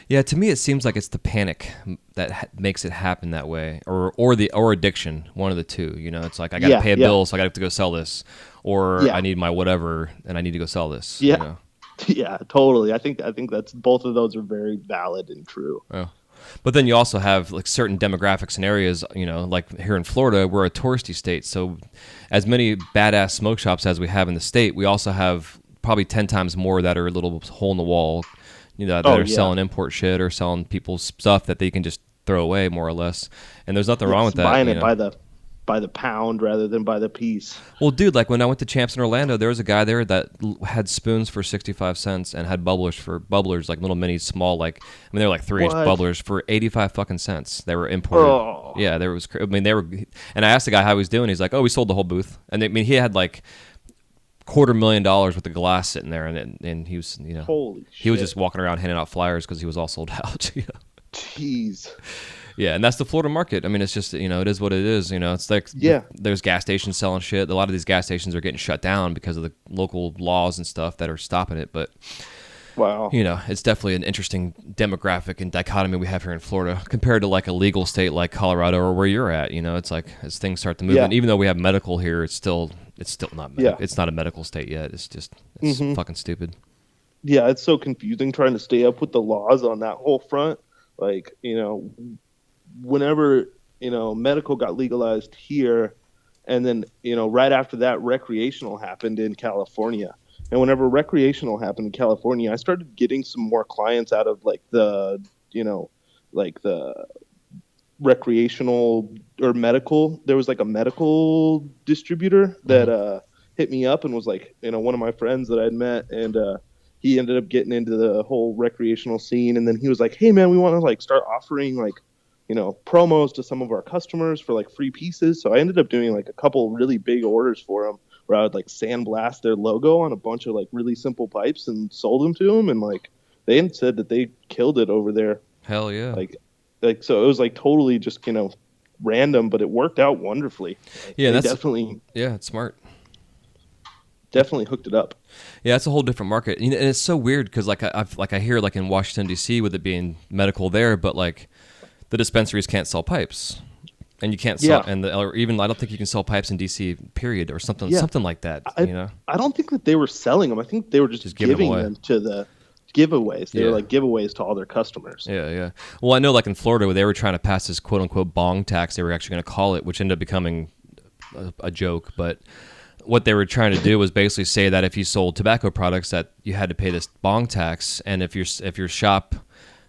Yeah, to me it seems like it's the panic that makes it happen that way, or addiction, one of the two. It's like I got to pay a bill, so I got to go sell this, or I need my whatever and I need to go sell this. Yeah. Yeah, totally. I think that's both of those are very valid and true. Oh. But then you also have like certain demographics and areas, like here in Florida, we're a touristy state. So as many badass smoke shops as we have in the state, we also have probably 10 times more that are a little hole in the wall, that are selling import shit or selling people's stuff that they can just throw away more or less. And there's nothing wrong with that. Buying it by the pound rather than by the piece. Well, dude, like when I went to Champs in Orlando, there was a guy there that had spoons for 65 cents and had bubblers, like little mini small, like, they were like 3-inch bubblers for 85 fucking cents. They were imported. Oh. Yeah, they were, and I asked the guy how he was doing. He's like, oh, we sold the whole booth. And he had like $250,000 worth of glass sitting there, and he was, Holy shit. He was just walking around handing out flyers because he was all sold out. Jeez. Yeah, and that's the Florida market. It's just, it is what it is. It's like there's gas stations selling shit. A lot of these gas stations are getting shut down because of the local laws and stuff that are stopping it. But, wow, it's definitely an interesting demographic and dichotomy we have here in Florida compared to like a legal state like Colorado or where you're at. It's like as things start to move, and even though we have medical here, it's still not it's not a medical state yet. It's just fucking stupid. Yeah, it's so confusing trying to stay up with the laws on that whole front. Like, whenever medical got legalized here, and then right after that recreational happened in California, and whenever recreational happened in California, I started getting some more clients out of like the the recreational or medical. There was like a medical distributor that hit me up and was like, one of my friends that I'd met, and he ended up getting into the whole recreational scene. And then he was like, hey man, we want to like start offering like promos to some of our customers for like free pieces. So I ended up doing like a couple really big orders for them, where I would like sandblast their logo on a bunch of like really simple pipes and sold them to them. And like they said that they killed it over there. Hell yeah. Like so it was like totally just random, but it worked out wonderfully. Yeah, that's definitely it's smart. Definitely hooked it up. Yeah, it's a whole different market, and it's so weird because like I hear like in Washington D.C. with it being medical there, but like the dispensaries can't sell pipes, and you can't sell, or even I don't think you can sell pipes in D.C. period or something like that. I don't think that they were selling them. I think they were just giving them to the giveaways. They were like giveaways to all their customers. Yeah. Well, I know like in Florida where they were trying to pass this quote unquote bong tax, they were actually going to call it, which ended up becoming a joke, but what they were trying to do was basically say that if you sold tobacco products that you had to pay this bong tax, and if your shop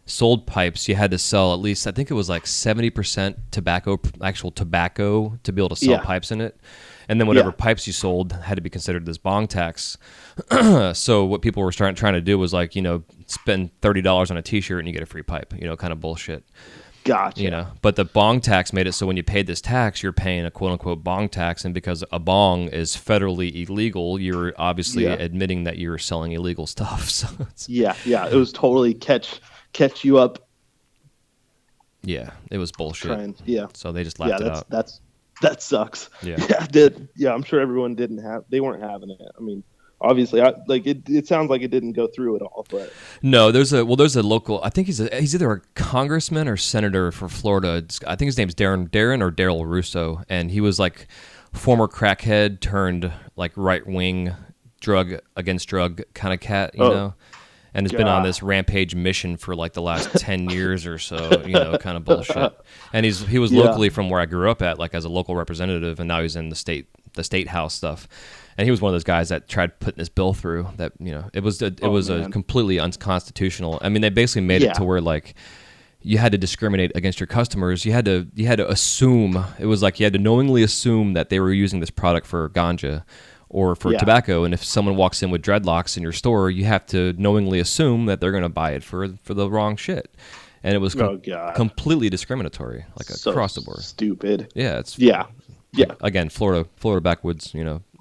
sold pipes, you had to sell at least, I think it was like 70% actual tobacco to be able to sell pipes in it. And then whatever pipes you sold had to be considered this bong tax. So what people were trying to do was like, spend $30 on a t-shirt and you get a free pipe, kind of bullshit. Gotcha. But the bong tax made it so when you paid this tax, you're paying a quote unquote bong tax, and because a bong is federally illegal, you're obviously admitting that you're selling illegal stuff. So it was totally catch you up. Yeah, it was bullshit. So they just laughed it out. That sucks. Yeah, I'm sure everyone they weren't having it. I mean, obviously, it sounds like it didn't go through at all. But no, there's a local. I think he's either a congressman or senator for Florida. I think his name's Darren or Daryl Russo, and he was like former crackhead turned like right wing drug against drug kind of cat, you know. and has been on this rampage mission for like the last 10 years or so, kind of bullshit. And he was locally from where I grew up at, like as a local representative, and now he's in the state house stuff. And he was one of those guys that tried putting this bill through that, it was a completely unconstitutional. I mean, they basically made it to where like you had to discriminate against your customers. You had to assume, it was like you had to knowingly assume that they were using this product for ganja or for tobacco. And if someone walks in with dreadlocks in your store, you have to knowingly assume that they're going to buy it for the wrong shit. And it was completely discriminatory, like across the board. Stupid. Yeah. Yeah. Again, Florida backwoods,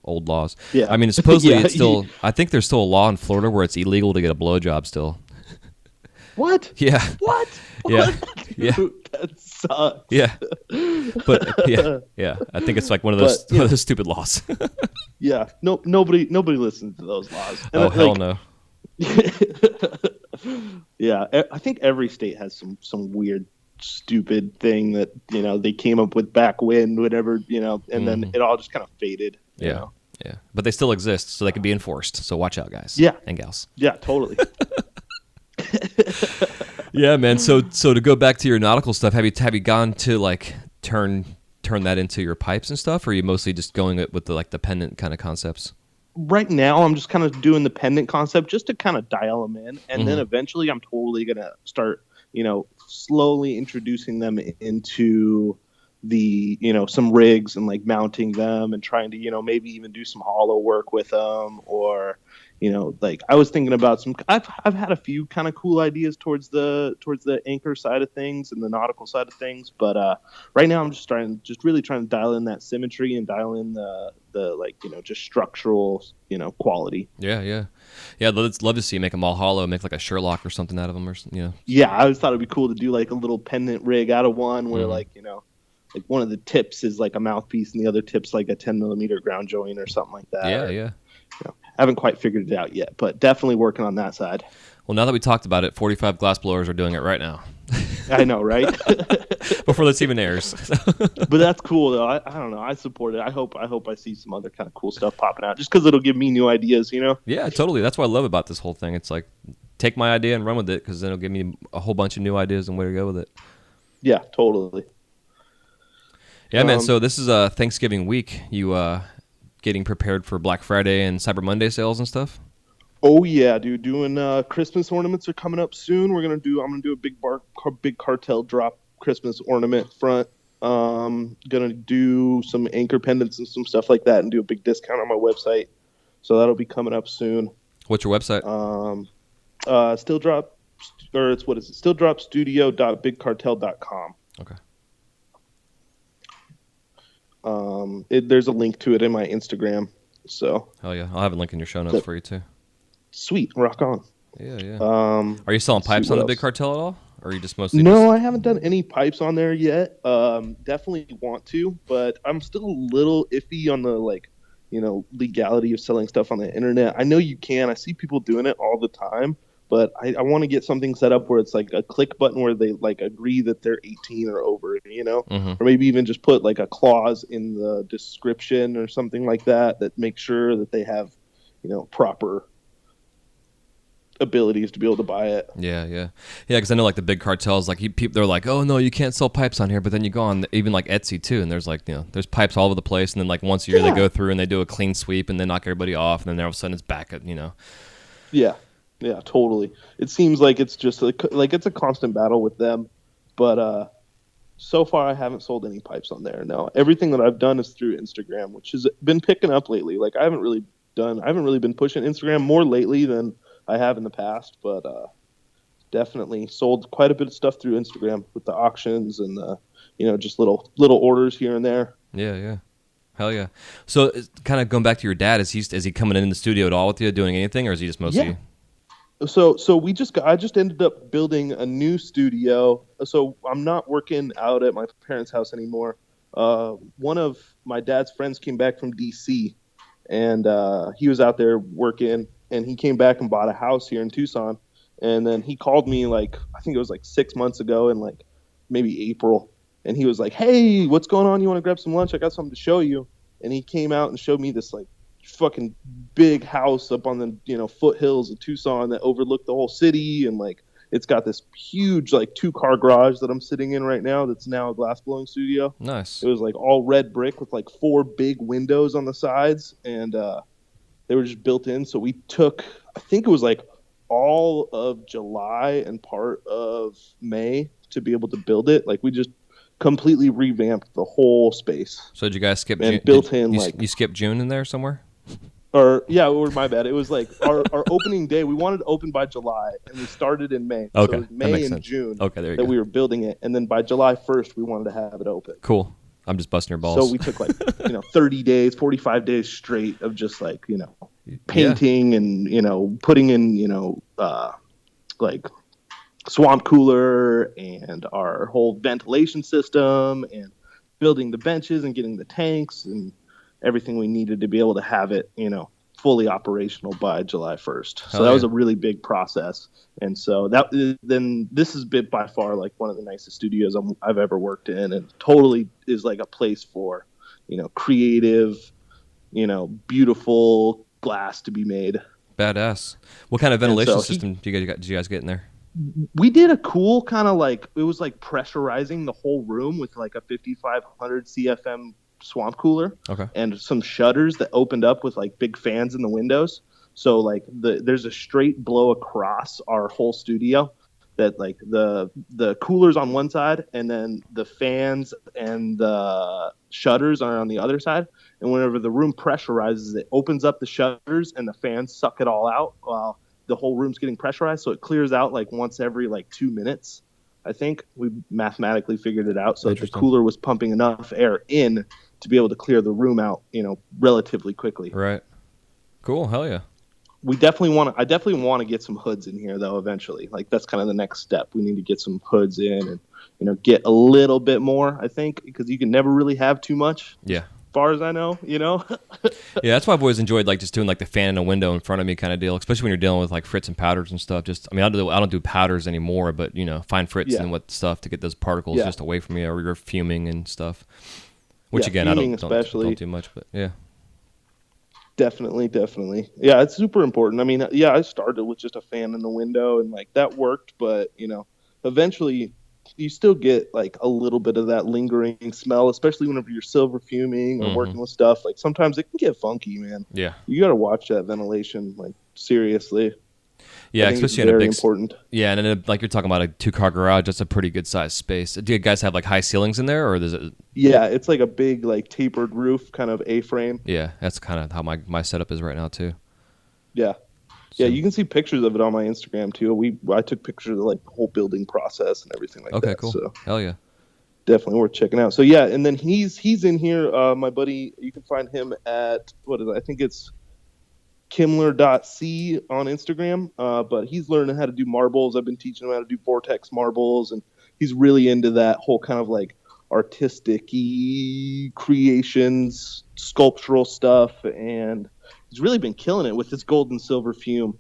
old laws. Yeah. I mean, supposedly it's still, I think there's still a law in Florida where it's illegal to get a blowjob still. What? Yeah. What? Yeah. Yeah. Dude, that sucks. Yeah. But yeah. I think it's like one of those stupid laws. Yeah. No, nobody listens to those laws. And hell no. Yeah. I think every state has some weird, stupid thing that, they came up with back when, whatever, and then it all just kind of faded. You know? Yeah. But they still exist, so they can be enforced. So watch out, guys. Yeah. And gals. Yeah, totally. Yeah, man. So to go back to your nautical stuff, have you gone to like turn that into your pipes and stuff, or are you mostly just going with the pendant kind of concepts? Right now, I'm just kind of doing the pendant concept just to kind of dial them in, and then eventually, I'm totally gonna start, slowly introducing them into the some rigs and like mounting them and trying to maybe even do some hollow work with them, or like I was thinking about I've had a few kind of cool ideas towards the anchor side of things and the nautical side of things, but right now I'm just really trying to dial in that symmetry and dial in the like just structural quality. Yeah. Let's love to see you make them all hollow, make like a Sherlock or something out of them, or Yeah, I always thought it'd be cool to do like a little pendant rig out of one where like like one of the tips is like a mouthpiece and the other tip's like a 10 millimeter ground joint or something like that. Yeah. Haven't quite figured it out yet, but definitely working on that side. Well, now that we talked about it, 45 glass blowers are doing it right now. I know, right? Before this even airs. But that's cool, though. I don't know. I support it. I hope I see some other kind of cool stuff popping out, just because it'll give me new ideas, Yeah, totally. That's what I love about this whole thing. It's like, take my idea and run with it, because then it'll give me a whole bunch of new ideas and where to go with it. Yeah, totally. Yeah, man. So this is Thanksgiving week. You getting prepared for Black Friday and Cyber Monday sales and stuff? Oh yeah, dude. Doing Christmas ornaments are coming up soon. I'm gonna do a big cartel drop Christmas ornament front. Gonna do some anchor pendants and some stuff like that, and do a big discount on my website. So that'll be coming up soon. What's your website? Stilldropstudio.bigcartel.com. Okay. There's a link to it in my Instagram. So. Hell yeah, I'll have a link in your show notes for you too. Sweet, rock on. Yeah. Are you selling pipes on the Big Cartel at all, or are you just mostly? No, I haven't done any pipes on there yet. Definitely want to, but I'm still a little iffy on the legality of selling stuff on the internet. I know you can. I see people doing it all the time, but I want to get something set up where it's like a click button where they like agree that they're 18 or over, or maybe even just put like a clause in the description or something like that makes sure that they have, proper abilities to be able to buy it. Yeah. Because I know like the big cartels, like they're like, oh no, you can't sell pipes on here. But then you go on even like Etsy too, and there's like there's pipes all over the place, and then like once a year they go through and they do a clean sweep and they knock everybody off, and then all of a sudden it's back at Yeah, totally. It seems like it's just like it's a constant battle with them, but so far I haven't sold any pipes on there. No, everything that I've done is through Instagram, which has been picking up lately. Like I haven't really been pushing Instagram more lately than I have in the past, but definitely sold quite a bit of stuff through Instagram with the auctions and just little orders here and there. Yeah. Hell yeah. So kind of going back to your dad, is he coming in the studio at all with you, doing anything, or is he just mostly? Yeah. So I just ended up building a new studio. So I'm not working out at my parents' house anymore. One of my dad's friends came back from DC, and he was out there working, and he came back and bought a house here in Tucson. And then he called me I think it was 6 months ago in maybe April. And he was like, hey, what's going on? You want to grab some lunch? I got something to show you. And he came out and showed me this fucking big house up on the foothills of Tucson that overlook the whole city, and like it's got this huge like 2-car garage that I'm sitting in right now that's now a glass blowing studio. Nice. It was like all red brick with like 4 big windows on the sides, and they were just built in. So we took, I think it was like all of July and part of May to be able to build it. Like we just completely revamped the whole space. So did you guys skip and June? built in You skipped June in there somewhere? Or my bad. It was like our opening day. We wanted to open by July, and we started in May. Okay, so it was May and June. Okay, there you that go. we were building it, and then by July 1st, we wanted to have it open. Cool. I'm just busting your balls. So we took like 30 days, 45 days straight of just like painting and putting in like swamp cooler and our whole ventilation system and building the benches and getting the tanks and everything we needed to be able to have it, fully operational by July 1st. So that was a really big process. And so then this has been by far like one of the nicest studios I've ever worked in, and totally is like a place for, creative, beautiful glass to be made. Badass. What kind of ventilation system did you guys get in there? We did a cool kind of like, it was like pressurizing the whole room with like a 5500 CFM swamp cooler, and some shutters that opened up with like big fans in the windows. So like there's a straight blow across our whole studio that like the coolers on one side, and then the fans and the shutters are on the other side. And whenever the room pressurizes, it opens up the shutters and the fans suck it all out while the whole room's getting pressurized. So it clears out like once every like 2 minutes. I think we mathematically figured it out. So the cooler was pumping enough air in to be able to clear the room out, relatively quickly. Right. Cool. Hell yeah. I definitely want to get some hoods in here though. Eventually, like that's kind of the next step. We need to get some hoods in and, get a little bit more, I think, because you can never really have too much. Yeah. As far as I know, Yeah, that's why I've always enjoyed like just doing like the fan in a window in front of me kind of deal, especially when you're dealing with like frits and powders and stuff. I don't do powders anymore, but find frits and what stuff to get those particles just away from you, or you're fuming and stuff. Which again, I don't do much, but yeah. Definitely. Yeah, it's super important. I mean, I started with just a fan in the window and like that worked, but eventually you still get like a little bit of that lingering smell, especially whenever you're silver fuming or working with stuff. Like sometimes it can get funky, man. Yeah. You got to watch that ventilation, like seriously. Yeah, especially in a big important. Yeah, and then like you're talking about a 2-car garage, that's a pretty good sized space. Do you guys have like high ceilings in there, or is it? Yeah, it's like a big like tapered roof, kind of A-frame. Yeah, that's kind of how my setup is right now too. Yeah. So. Yeah, you can see pictures of it on my Instagram too. I took pictures of like the whole building process and everything like that. Okay, cool. So hell yeah. Definitely worth checking out. So yeah, and then he's in here, my buddy. You can find him at I think it's Kimler.c on Instagram, but he's learning how to do marbles. I've been teaching him how to do vortex marbles, and he's really into that whole kind of like artistic-y creations, sculptural stuff, and he's really been killing it with his gold and silver fume.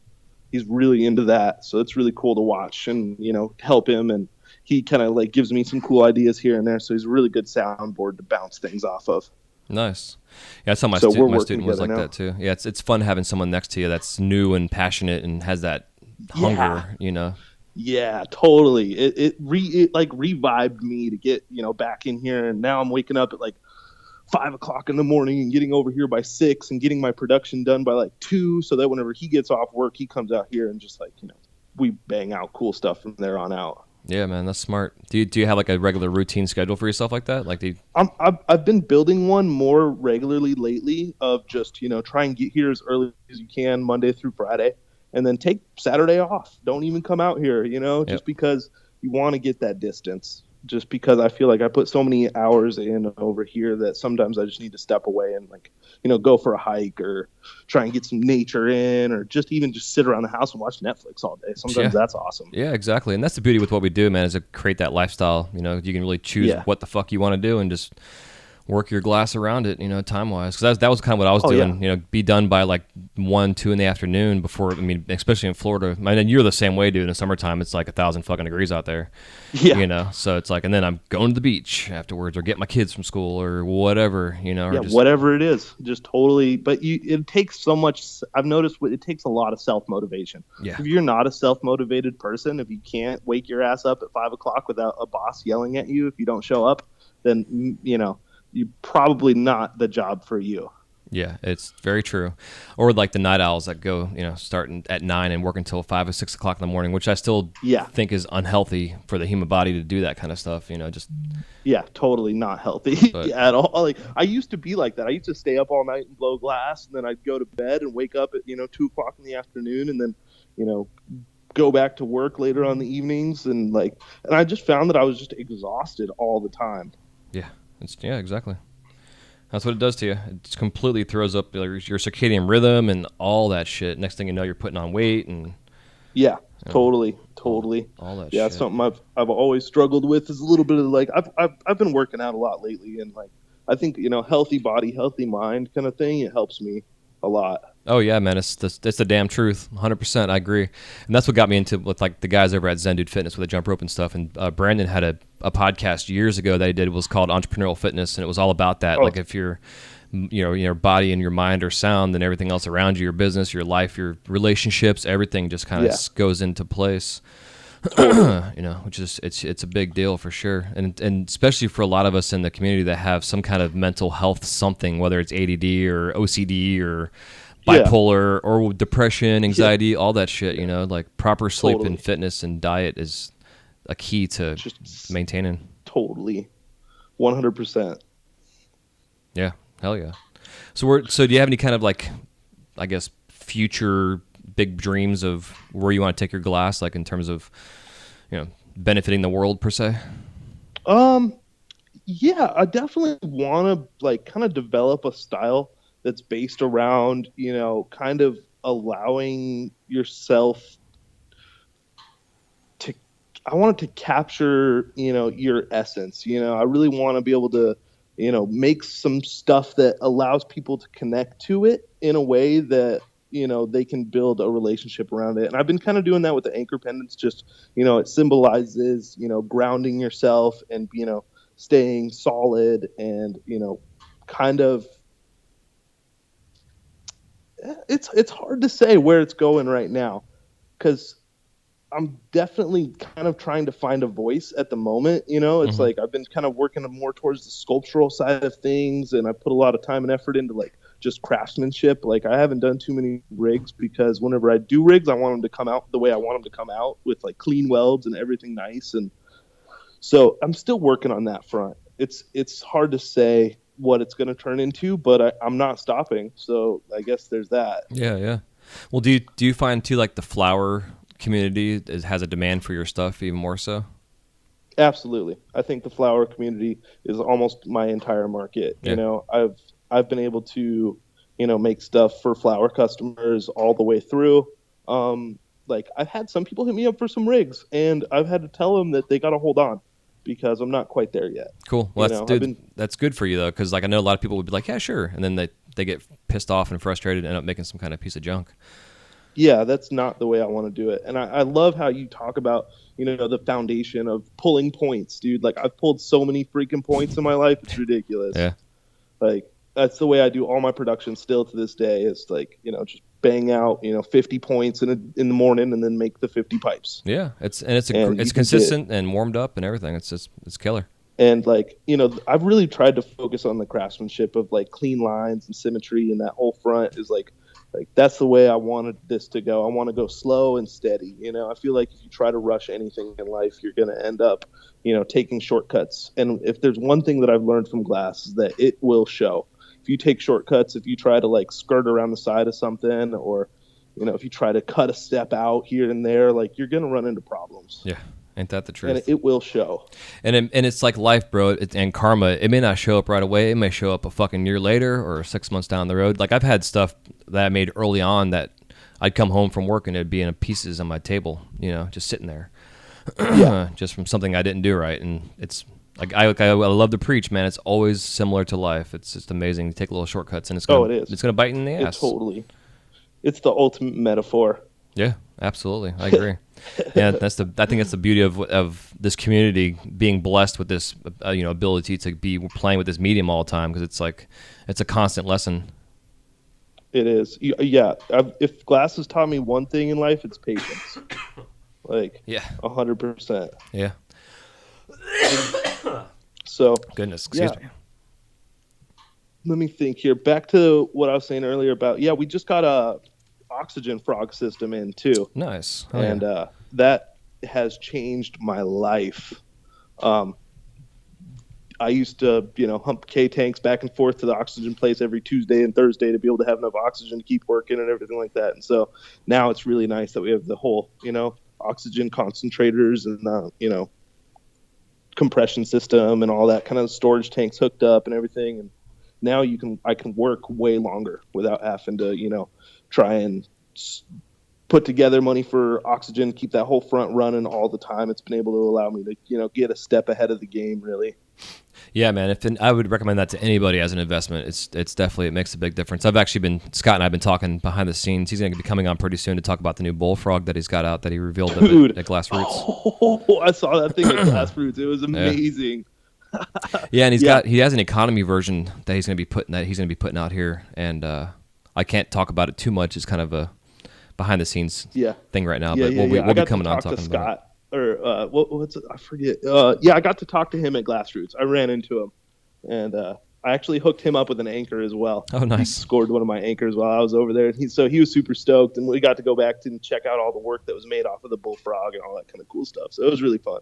He's really into that, so it's really cool to watch and help him, and he kind of like gives me some cool ideas here and there, so he's a really good soundboard to bounce things off of. Nice. Yeah, that's how my student was like that too. Yeah, it's fun having someone next to you that's new and passionate and has that hunger, Yeah, totally. It like revived me to get back in here, and now I'm waking up at like 5 o'clock in the morning and getting over here by 6 and getting my production done by like 2, so that whenever he gets off work, he comes out here and just like we bang out cool stuff from there on out. Yeah, man, that's smart. Do you have like a regular routine schedule for yourself like that? Like, I've been building one more regularly lately of just try and get here as early as you can Monday through Friday, and then take Saturday off. Don't even come out here, just because you want to get that distance. Just because I feel like I put so many hours in over here that sometimes I just need to step away and like go for a hike or try and get some nature in, or just sit around the house and watch Netflix all day. Sometimes that's awesome. Yeah, exactly. And that's the beauty with what we do, man, is to create that lifestyle. You can really choose what the fuck you want to do and just work your glass around it, time wise. Because that was kind of what I was Oh, doing. yeah. Be done by like 1, 2 in the afternoon before. I mean, especially in Florida. I mean, you're the same way, dude. In the summertime, it's like 1,000 fucking degrees out there. Yeah. So it's like, and then I'm going to the beach afterwards, or get my kids from school, or whatever. Or Yeah, just whatever it is, just totally. But it takes so much. I've noticed it takes a lot of self motivation. Yeah. If you're not a self motivated person, if you can't wake your ass up at 5 o'clock without a boss yelling at you if you don't show up, then you're probably not the job for you. Yeah, it's very true. Or like the night owls that go, starting at 9 and work until 5 or 6 o'clock in the morning, which I still think is unhealthy for the human body to do that kind of stuff. Yeah, totally not healthy But- at all. Like I used to be like that. I used to stay up all night and blow glass, and then I'd go to bed and wake up at 2 o'clock in the afternoon, and then go back to work later on the evenings, and I just found that I was just exhausted all the time. Yeah, exactly. That's what it does to you. It just completely throws up your circadian rhythm and all that shit. Next thing you know, you're putting on weight and Yeah, totally. all that Yeah, shit. it's something I've always struggled with is a little bit of I've been working out a lot lately, and I think healthy body, healthy mind kind of thing. It helps me a lot. Oh yeah, man, it's the damn truth. 100%, I agree. And that's what got me into with like the guys over at Zen Dude Fitness with the jump rope and stuff. And Brandon had a podcast years ago that he did. It was called Entrepreneurial Fitness, and it was all about that. Oh. Like if your your body and your mind are sound, then everything else around you, your business, your life, your relationships, everything just kind of goes into place. Which is it's a big deal for sure, and especially for a lot of us in the community that have some kind of mental health something, whether it's ADD or OCD or bipolar or depression, anxiety, all that shit. Like proper sleep and fitness and diet is a key to just maintaining. Totally, 100%. Yeah, hell yeah. So do you have any kind of like, I guess, future big dreams of where you want to take your glass, like in terms of benefiting the world per se? Yeah, I definitely want to kind of develop a style that's based around kind of allowing yourself to. I want it to capture your essence. I really want to be able to make some stuff that allows people to connect to it in a way that they can build a relationship around it. And I've been kind of doing that with the anchor pendants. Just it symbolizes grounding yourself and staying solid, and kind of it's hard to say where it's going right now, because I'm definitely kind of trying to find a voice at the moment. It's like I've been kind of working more towards the sculptural side of things, and I put a lot of time and effort into just craftsmanship. I haven't done too many rigs, because whenever I do rigs, I want them to come out the way I want them to come out, with clean welds and everything nice. And so I'm still working on that front. It's hard to say what it's going to turn into, but I'm not stopping. So I guess there's that. Yeah. Well, do you find too, like the flower community has a demand for your stuff even more so? Absolutely. I think the flower community is almost my entire market. Yeah. I've been able to, make stuff for flower customers all the way through. I've had some people hit me up for some rigs, and I've had to tell them that they got to hold on, because I'm not quite there yet. Cool. Well, that's good for you though, because I know a lot of people would be like, yeah, sure, and then they get pissed off and frustrated and end up making some kind of piece of junk. Yeah, that's not the way I want to do it. And I love how you talk about, the foundation of pulling points, dude. I've pulled so many freaking points in my life, it's ridiculous. Yeah. That's the way I do all my production still to this day. It's just bang out 50 points in the morning, and then make the 50 pipes. Yeah, it's consistent and warmed up and everything. It's killer. And I've really tried to focus on the craftsmanship of clean lines and symmetry, and that whole front is that's the way I wanted this to go. I want to go slow and steady. I feel like if you try to rush anything in life, you're going to end up taking shortcuts. And if there's one thing that I've learned from glass, is that it will show. If you take shortcuts, if you try to skirt around the side of something, or if you try to cut a step out here and there, you're gonna run into problems. Yeah, ain't that the truth? And it will show. And it's like life, bro. And karma. It may not show up right away. It may show up a fucking year later or 6 months down the road. I've had stuff that I made early on that I'd come home from work and it'd be in pieces on my table, just sitting there, just from something I didn't do right. And it's I love to preach, man. It's always similar to life. It's just amazing. You take little shortcuts, and Oh, it is. it's gonna bite you in the It ass. totally. It's the ultimate metaphor. Yeah, absolutely. I agree. Yeah, I think that's the beauty of this community being blessed with this ability to be playing with this medium all the time, because it's a constant lesson. It is. Yeah. If glass has taught me one thing in life, it's patience. Like, Yeah. 100%. Yeah. So, Goodness, excuse me. let me think here. Back to what I was saying earlier about, we just got a oxygen frog system in too. Nice. And that has changed my life. I used to, hump K tanks back and forth to the oxygen place every Tuesday and Thursday to be able to have enough oxygen to keep working and everything like that. And so now it's really nice that we have the whole, oxygen concentrators and, compression system and all that kind of storage tanks hooked up and everything. And now I can work way longer without having to, try and put together money for oxygen, keep that whole front running all the time. It's been able to allow me to, get a step ahead of the game, really. Yeah, man. I would recommend that to anybody as an investment. It's definitely, it makes a big difference. Scott and I've been talking behind the scenes. He's going to be coming on pretty soon to talk about the new bullfrog that he's got out that he revealed at Glassroots. Oh, I saw that thing at Glassroots. It was amazing. Yeah, and he has an economy version that he's going to be putting out here, and I can't talk about it too much. It's kind of a behind the scenes thing right now, but we'll be coming on talking about it. Or what's it? I forget. I got to talk to him at Glassroots. I ran into him, and I actually hooked him up with an anchor as well. Oh, nice! He scored one of my anchors while I was over there. He was super stoked, and we got to go back and check out all the work that was made off of the bullfrog and all that kind of cool stuff. So it was really fun.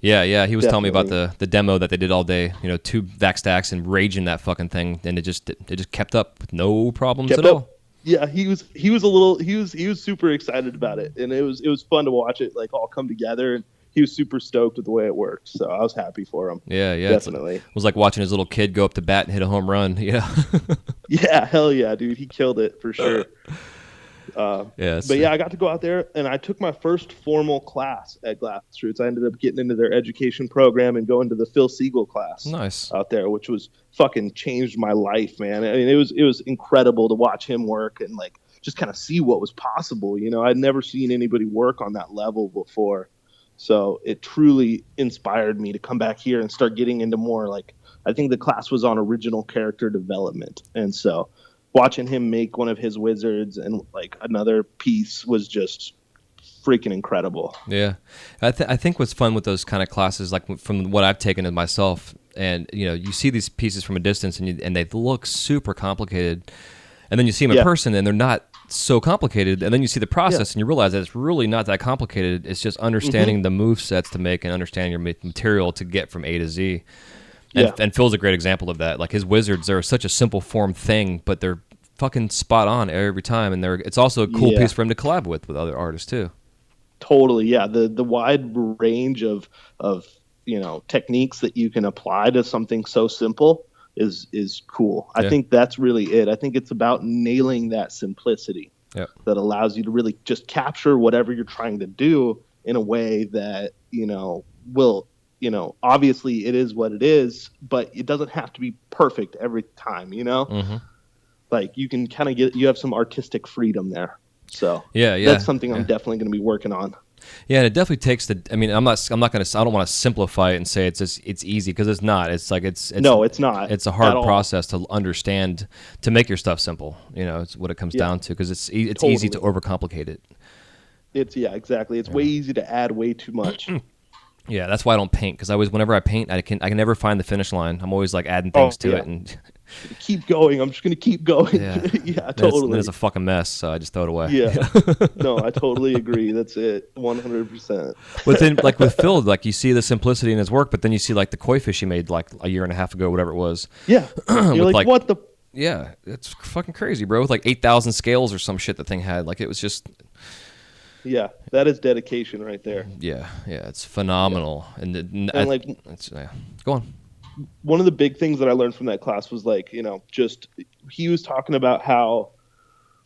Yeah. He was telling me about the demo that they did all day. 2 vac stacks and raging that fucking thing, and it just kept up with no problems at all. Yeah, he was super excited about it, and it was fun to watch it all come together, and he was super stoked with the way it worked. So I was happy for him. Yeah, definitely. It was like watching his little kid go up to bat and hit a home run. Yeah. Yeah, hell yeah, dude, he killed it for sure. I got to go out there, and I took my first formal class at Glassroots. I ended up getting into their education program and going to the Phil Siegel class. Nice. Out there, which was fucking changed my life, man. I mean, it was incredible to watch him work and just kind of see what was possible. I'd never seen anybody work on that level before, so it truly inspired me to come back here and start getting into more I think the class was on original character development, and so watching him make one of his wizards and another piece was just freaking incredible. Yeah. I think what's fun with those kind of classes, from what I've taken it myself, and you see these pieces from a distance and they look super complicated, and then you see them in person and they're not so complicated, and then you see the process and you realize that it's really not that complicated. It's just understanding the move sets to make and understanding your material to get from A to Z. And Phil's a great example of that. His wizards are such a simple form thing, but they're fucking spot on every time, and it's also a cool piece for him to collab with other artists too. Totally, yeah. The wide range of techniques that you can apply to something so simple is cool. I think that's really it. I think it's about nailing that simplicity that allows you to really just capture whatever you're trying to do in a way that will. Obviously it is what it is, but it doesn't have to be perfect every time, Mm-hmm. You can kind of you have some artistic freedom there. So that's something I'm definitely going to be working on. Yeah, and it definitely takes I don't want to simplify it and say it's easy, because it's not. It's no, it's not. It's a hard process to understand, to make your stuff simple. It's what it comes down to, because it's totally easy to overcomplicate it. Exactly. It's way easy to add way too much. Yeah, that's why I don't paint, because whenever I paint, I can never find the finish line. I'm always adding things to it and keep going. I'm just gonna keip going. Yeah, totally. Then it's a fucking mess, so I just throw it away. Yeah, no, I totally agree. That's it, 100%. But then, with Phil, you see the simplicity in his work, but then you see the koi fish he made a year and a half ago, whatever it was. Yeah, you're what the? Yeah, it's fucking crazy, bro. With 8,000 scales or some shit the thing had. It was just. Yeah, that is dedication right there. Yeah, it's phenomenal. And go on. One of the big things that I learned from that class was just he was talking about how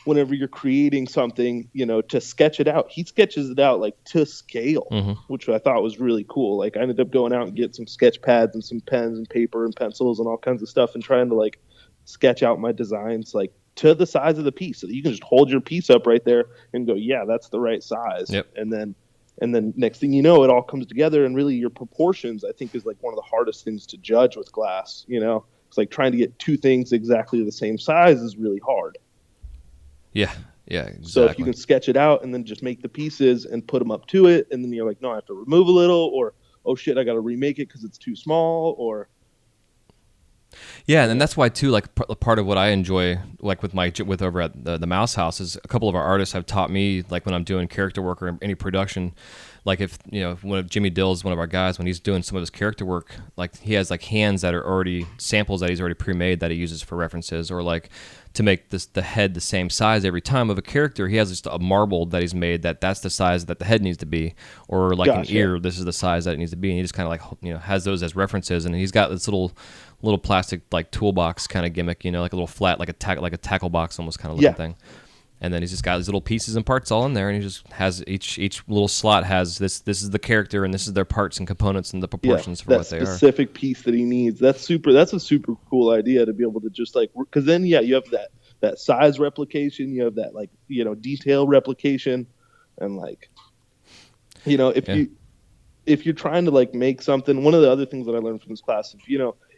whenever you're creating something, to sketch it out. He sketches it out like to scale, which I thought was really cool. Like I ended up going out and get some sketch pads and some pens and paper and pencils and all kinds of stuff and trying to like sketch out my designs like to the size of the piece so that you can just hold your piece up right there and go, yeah, that's the right size. Yep. And then next thing you know, it all comes together, and really your proportions, I think, is like one of the hardest things to judge with glass. It's like trying to get two things exactly the same size is really hard. Yeah, exactly. So if you can sketch it out and then just make the pieces and put them up to it, and then you're like, no, I have to remove a little, or, oh shit, I got to remake it because it's too small, or... Yeah, and that's why too. Like part of what I enjoy, like with over at the Mouse House, is a couple of our artists have taught me, like when I'm doing character work or any production, like if when Jimmy Dill's one of our guys, when he's doing some of his character work, like he has like hands that are already samples that he's already pre-made that he uses for references, or like to make the head the same size every time of a character, he has just a marble that he's made that's the size that the head needs to be, or like an ear, this is the size that it needs to be, and he just kind of like has those as references, and he's got this little plastic like toolbox kind of gimmick, like a little flat like a tackle box almost kind of looking thing. And then he's just got these little pieces and parts all in there, and he just has each little slot has this is the character and this is their parts and components and the proportions for what they are. That specific piece that he needs. That's a super cool idea to be able to just like, because then you have that size replication, you have that like detail replication, and like if you're trying to like make something, one of the other things that I learned from this class,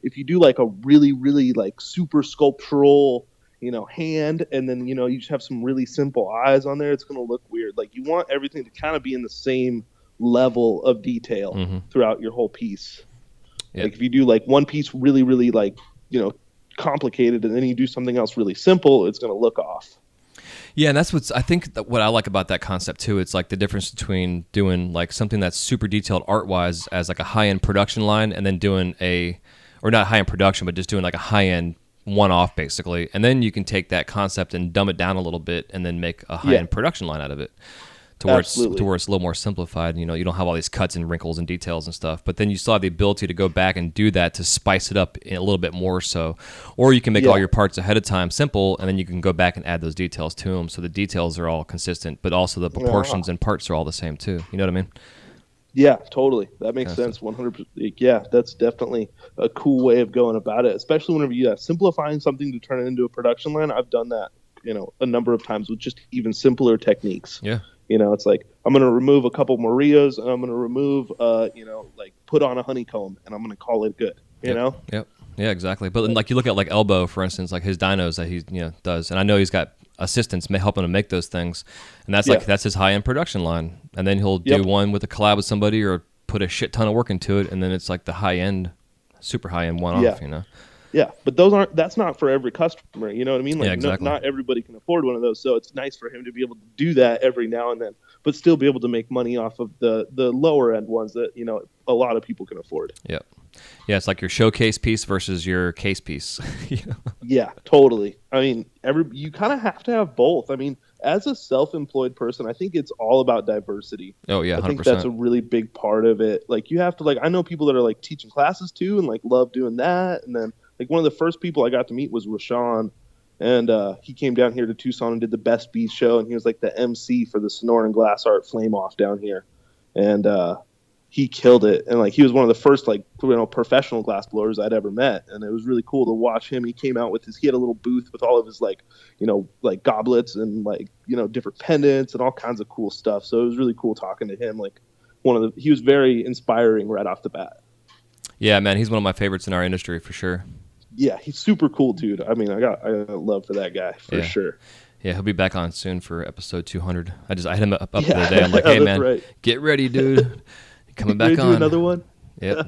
if you do like a really really like super sculptural hand, and then you just have some really simple eyes on there, it's going to look weird. Like you want everything to kind of be in the same level of detail throughout your whole piece. Like if you do like one piece really really like complicated, and then you do something else really simple, it's going to look off. Yeah, and that's what I like about that concept too. It's like the difference between doing like something that's super detailed art wise as like a high end production line, and then doing or not high end production, but just doing like a high end one-off basically, and then you can take that concept and dumb it down a little bit and then make a high-end production line out of it to where it's a little more simplified. You don't have all these cuts and wrinkles and details and stuff, but then you still have the ability to go back and do that to spice it up a little bit more so. Or you can make all your parts ahead of time simple, and then you can go back and add those details to them, so the details are all consistent, but also the proportions and parts are all the same too. You know what I mean? Yeah, totally. That makes sense. 100%. Yeah, that's definitely a cool way of going about it, especially whenever you simplifying something to turn it into a production line. I've done that, a number of times with just even simpler techniques. Yeah. It's like I'm going to remove a couple Marias, and I'm going to remove, like put on a honeycomb, and I'm going to call it good. You know? Yep. Yeah, exactly. But like you look at like Elbow, for instance, like his dynos that he does, and I know he's got assistants helping him make those things, and that's his high-end production line, and then he'll do one with a collab with somebody or put a shit ton of work into it, and then it's like the high-end, super high-end one-off. Yeah, but that's not for every customer, you know what I mean? Like exactly. Not everybody can afford one of those, so it's nice for him to be able to do that every now and then, but still be able to make money off of the lower end ones that a lot of people can afford. Yep. Yeah, it's like your showcase piece versus your case piece. Yeah, totally. I mean, you kind of have to have both. I mean, as a self-employed person, I think it's all about diversity. Oh yeah, 100%. I think that's a really big part of it. Like you have to I know people that are like teaching classes too, and like love doing that. And then like one of the first people I got to meet was Rashawn, and he came down here to Tucson and did the Best Bees show, and he was like the MC for the Sonoran Glass Art Flame Off down here, and he killed it. And like he was one of the first professional glass blowers I'd ever met, and it was really cool to watch him. He came out with he had a little booth with all of his like goblets and different pendants and all kinds of cool stuff. So it was really cool talking to him. Like he was very inspiring right off the bat. Yeah, man, he's one of my favorites in our industry for sure. Yeah, he's super cool, dude. I mean, I got love for that guy for sure. Yeah, he'll be back on soon for episode 200. I hit him up the other day. I'm like, hey man, get ready, dude. Coming back on. Do another one? Yep.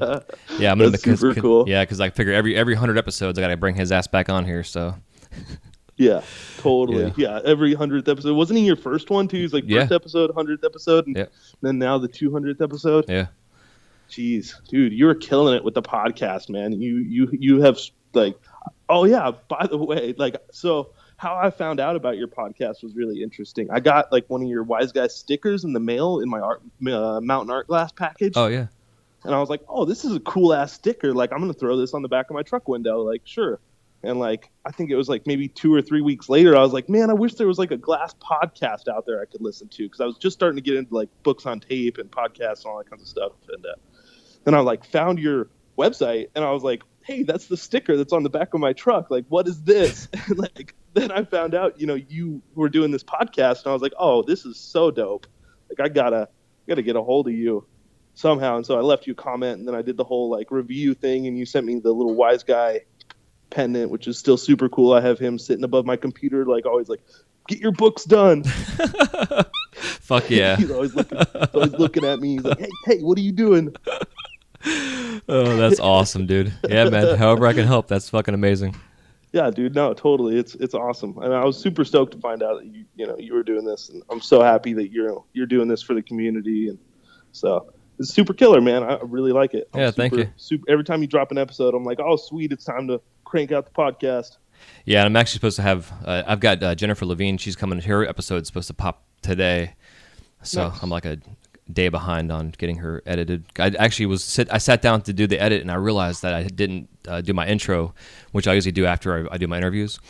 Yeah, I'm gonna That's super cool. Yeah, because I figure every 100 episodes I gotta bring his ass back on here. So. Yeah, totally. Yeah, every 100th episode. Wasn't he your first one too? He's like first episode, 100th episode, and then now the 200th episode. Yeah. Jeez, dude, you were killing it with the podcast, man. You have oh yeah. By the way, so. How I found out about your podcast was really interesting. I got one of your Wise Guy stickers in the mail in my Mountain Art Glass package. Oh yeah, and I was like, oh, this is a cool ass sticker. I'm gonna throw this on the back of my truck window. Sure. And like, I think it was like maybe 2 or 3 weeks later, I was like, man, I wish there was like a glass podcast out there I could listen to, because I was just starting to get into like books on tape and podcasts and all that kinds of stuff. And then I like found your website, and I was like, hey, that's the sticker that's on the back of my truck. Like, what is this? And like, then I found out, you were doing this podcast, and I was like, oh, this is so dope. Like, I gotta get a hold of you somehow. And so I left you a comment, and then I did the whole like review thing, and you sent me the little wise guy pendant, which is still super cool. I have him sitting above my computer, like always, like, get your books done. Fuck yeah. He's always looking at me. He's like, hey, what are you doing? Oh, that's awesome, dude. Yeah, man. However I can help, that's fucking amazing. Yeah, dude. No, totally. It's awesome. And I was super stoked to find out that you were doing this, and I'm so happy that you're doing this for the community. And so it's super killer, man. I really like it. Thank you. Every time you drop an episode, I'm like, oh, sweet, it's time to crank out the podcast. Yeah, and I'm actually supposed to have. I've got Jennifer Levine. She's coming. Her episode's supposed to pop today, so nice. I'm like a day behind on getting her edited. I sat down to do the edit, and I realized that I didn't do my intro, which I usually do after I do my interviews.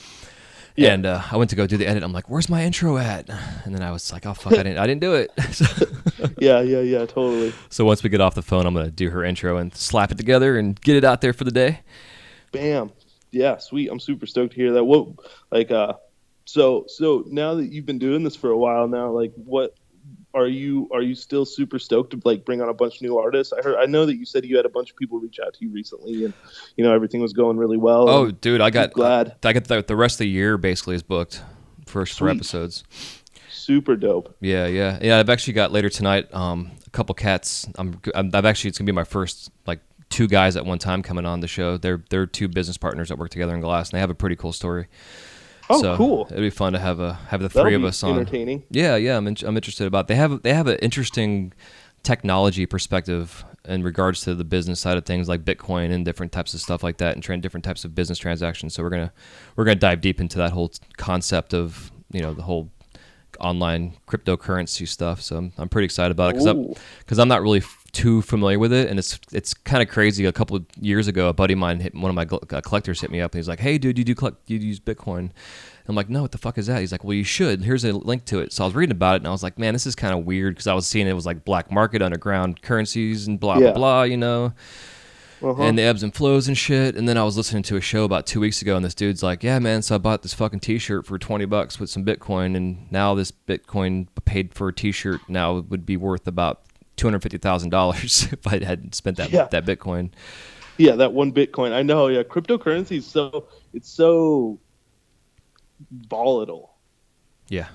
Yeah. And I went to go do the edit. I'm like, where's my intro at? And then I was like, oh fuck, I didn't do it. Yeah, totally. So once we get off the phone, I'm gonna do her intro and slap it together and get it out there for the day. Bam. Yeah, sweet. I'm super stoked to hear that. What, like, so now that you've been doing this for a while now, like, what are you still super stoked to like bring on a bunch of new artists? I know that you said you had a bunch of people reach out to you recently, and everything was going really well. Oh, dude, I got glad. I got the rest of the year basically is booked. First 4 episodes. Super dope. Yeah. I've actually got later tonight a couple cats. I've actually, it's gonna be my first like 2 guys at one time coming on the show. They're 2 business partners that work together in glass, and they have a pretty cool story. Oh, so cool! It'd be fun to have the That'll 3 of us on. Entertaining. Yeah. I'm interested about. They have an interesting technology perspective in regards to the business side of things, like Bitcoin and different types of stuff like that, and different types of business transactions. So we're gonna dive deep into that whole concept of the whole online cryptocurrency stuff. So I'm pretty excited about it because I'm not really too familiar with it, and it's kind of crazy. A couple of years ago, a buddy of mine, one of my collectors, hit me up, and he's like, "Hey, dude, you use Bitcoin?" I'm like, "No, what the fuck is that?" He's like, "Well, you should. Here's a link to it." So I was reading about it, and I was like, "Man, this is kind of weird," because I was seeing it was like black market, underground currencies, and blah blah blah, and the ebbs and flows and shit. And then I was listening to a show about 2 weeks ago, and this dude's like, "Yeah, man, so I bought this fucking T-shirt for $20 with some Bitcoin, and now this Bitcoin paid for a T-shirt now would be worth about $250,000 if I hadn't spent that Bitcoin." Yeah, that one Bitcoin. I know. Yeah, cryptocurrency is so volatile. Yeah.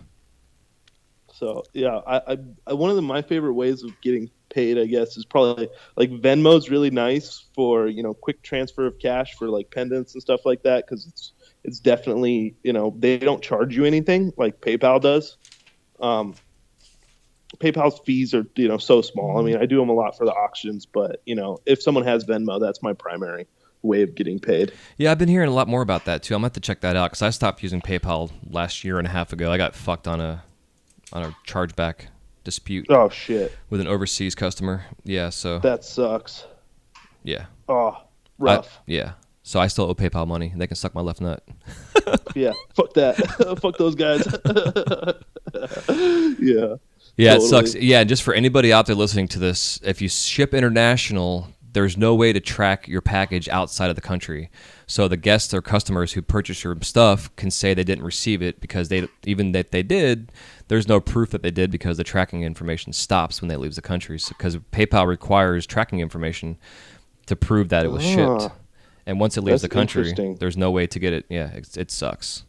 So yeah, I one of my favorite ways of getting paid, I guess, is probably like Venmo's really nice for quick transfer of cash for like pendants and stuff like that, because it's definitely they don't charge you anything like PayPal does. PayPal's fees are so small. I mean, I do them a lot for the auctions, but if someone has Venmo, that's my primary way of getting paid. Yeah, I've been hearing a lot more about that too. I'm gonna have to check that out because I stopped using PayPal last year and a half ago. I got fucked on a chargeback dispute. Oh shit! With an overseas customer. Yeah, so that sucks. Yeah. Oh, rough. So I still owe PayPal money, and they can suck my left nut. Yeah, fuck that. Fuck those guys. Yeah. Yeah, totally. It sucks. Yeah, just for anybody out there listening to this, if you ship international, there's no way to track your package outside of the country. So the guests or customers who purchase your stuff can say they didn't receive it because even if they did, there's no proof that they did because the tracking information stops when they leave the country. Because PayPal requires tracking information to prove that it was shipped. And once it leaves the country, there's no way to get it. Yeah, it sucks.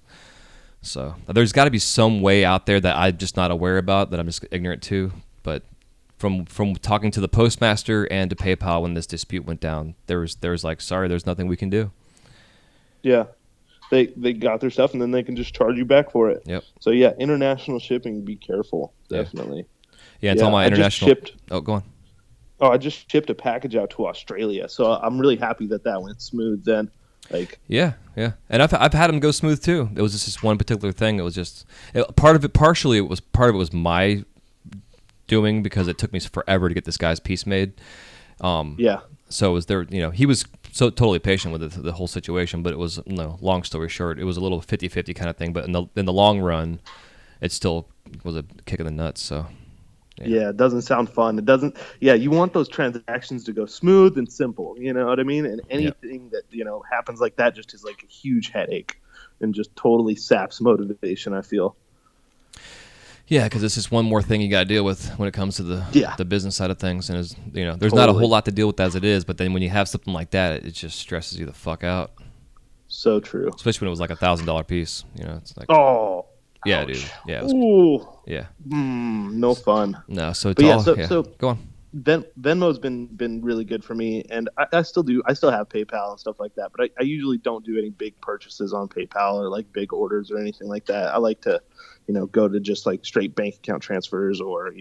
So there's got to be some way out there that I'm just not aware about, that I'm just ignorant to. But from talking to the postmaster and to PayPal when this dispute went down, there was like, sorry, there's nothing we can do. Yeah, they got their stuff, and then they can just charge you back for it. Yep. So yeah, international shipping, be careful, definitely. Yeah, it's all my international. Oh, go on. Oh, I just shipped a package out to Australia, so I'm really happy that went smooth then. Like, yeah, and I've had them go smooth too. It was just this one particular thing. It was just part of it was my doing because it took me forever to get this guy's piece made. Yeah. So it was there. He was so totally patient with the whole situation, but it was, long story short, it was a little 50-50 kind of thing. But in the long run, it still was a kick in the nuts. So Yeah, it doesn't sound fun. It doesn't. Yeah, you want those transactions to go smooth and simple. You know what I mean? And anything that happens like that just is like a huge headache, and just totally saps motivation, I feel. Yeah, because it's just one more thing you got to deal with when it comes to the business side of things, and there's not a whole lot to deal with as it is. But then when you have something like that, it just stresses you the fuck out. So true. Especially when it was like $1,000 piece. It's like, oh, yeah, ouch. dude, yeah, yeah, no fun. no. So it's But all so go on. Venmo's been really good for me, and I still have PayPal and stuff like that, but I usually don't do any big purchases on PayPal or like big orders or anything like that. I like to go to just like straight bank account transfers, or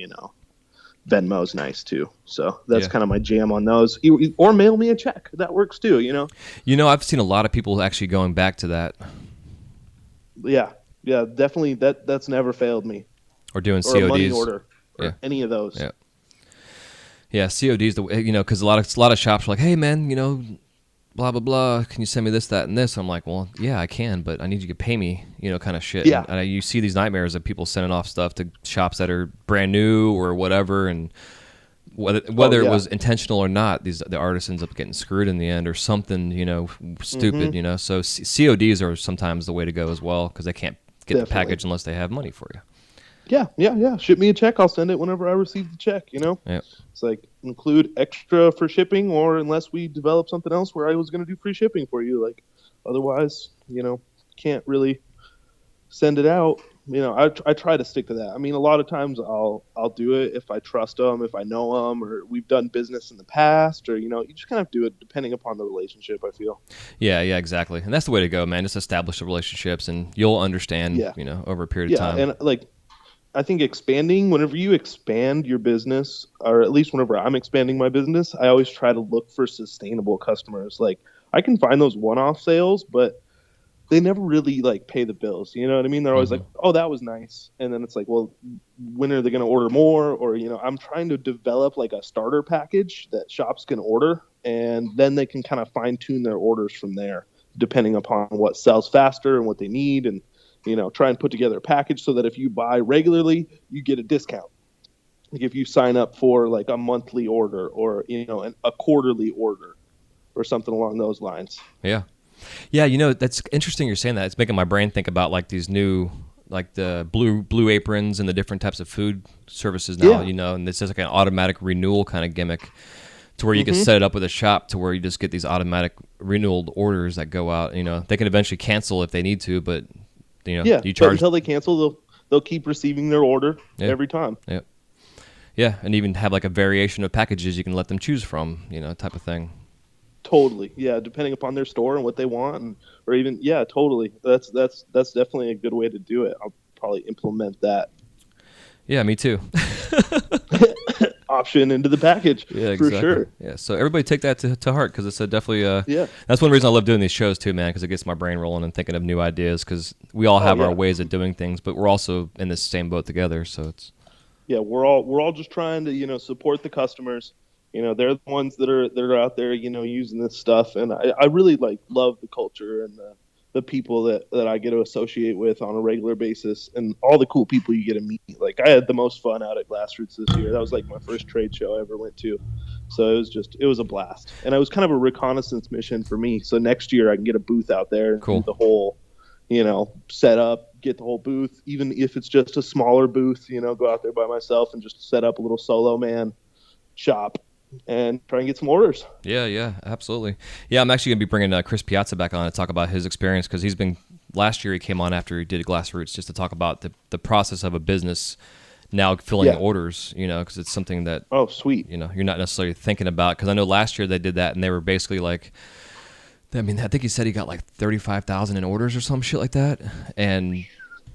Venmo's nice too. So that's kind of my jam on those. Or mail me a check. That works too, I've seen a lot of people actually going back to that. Yeah, definitely. That's never failed me. Or doing Or CODs. a money order. Or any of those. Yeah. Yeah, CODs, because a lot of shops are like, hey, man, blah, blah, blah, can you send me this, that, and this? I'm like, well, yeah, I can, but I need you to pay me, kind of shit. Yeah. And you see these nightmares of people sending off stuff to shops that are brand new or whatever, and whether it was intentional or not, the artists ends up getting screwed in the end or something, stupid, So CODs are sometimes the way to go as well, because they can't get the package unless they have money for you. Yeah. Ship me a check. I'll send it whenever I receive the check, Yeah. It's like include extra for shipping, or unless we develop something else where I was going to do free shipping for you. Like, otherwise, can't really send it out. I try to stick to that. I mean, a lot of times I'll do it if I trust them, if I know them, or we've done business in the past, or, you just kind of do it depending upon the relationship, I feel. Yeah, exactly. And that's the way to go, man. Just establish the relationships, and you'll understand, over a period of time. Yeah, and like, I think whenever you expand your business, or at least whenever I'm expanding my business, I always try to look for sustainable customers. Like, I can find those one-off sales, but they never really like pay the bills. You know what I mean? They're always like, oh, that was nice. And then it's like, well, when are they going to order more? Or, I'm trying to develop like a starter package that shops can order, and then they can kind of fine tune their orders from there, depending upon what sells faster and what they need. And, try and put together a package so that if you buy regularly, you get a discount. Like if you sign up for like a monthly order, or, a quarterly order or something along those lines. Yeah. Yeah, that's interesting you're saying that. It's making my brain think about like these new, like the blue aprons and the different types of food services now, and it's just like an automatic renewal kind of gimmick, to where you can set it up with a shop to where you just get these automatic renewal orders that go out. They can eventually cancel if they need to, but you charge, but until they cancel, they'll keep receiving their order every time. Yep. Yeah, and even have like a variation of packages you can let them choose from, type of thing. Totally. Yeah, depending upon their store and what they want, or even totally. That's definitely a good way to do it. I'll probably implement that. Yeah, me too. Option into the package. Yeah, exactly. For sure. Yeah, so everybody take that to heart, because it's definitely that's one reason I love doing these shows too, man, because it gets my brain rolling and thinking of new ideas, because we all have our ways of doing things, but we're also in the same boat together, so it's we're all just trying to support the customers. They're the ones that are out there using this stuff, and I really love the culture and the people that I get to associate with on a regular basis, and all the cool people you get to meet. Like, I had the most fun out at Glassroots this year. That was like my first trade show I ever went to. So it was a blast. And it was kind of a reconnaissance mission for me. So next year I can get a booth out there, cool. Do the whole, set up, get the whole booth, even if it's just a smaller booth, go out there by myself and just set up a little solo man shop and try and get some orders. Yeah, absolutely. Yeah, I'm actually going to be bringing Chris Piazza back on to talk about his experience, because last year he came on after he did Glassroots, just to talk about the process of a business now filling orders, because it's something that, oh, sweet, you're not necessarily thinking about, because I know last year they did that, and they were basically like, I think he said he got like 35,000 in orders or some shit like that, and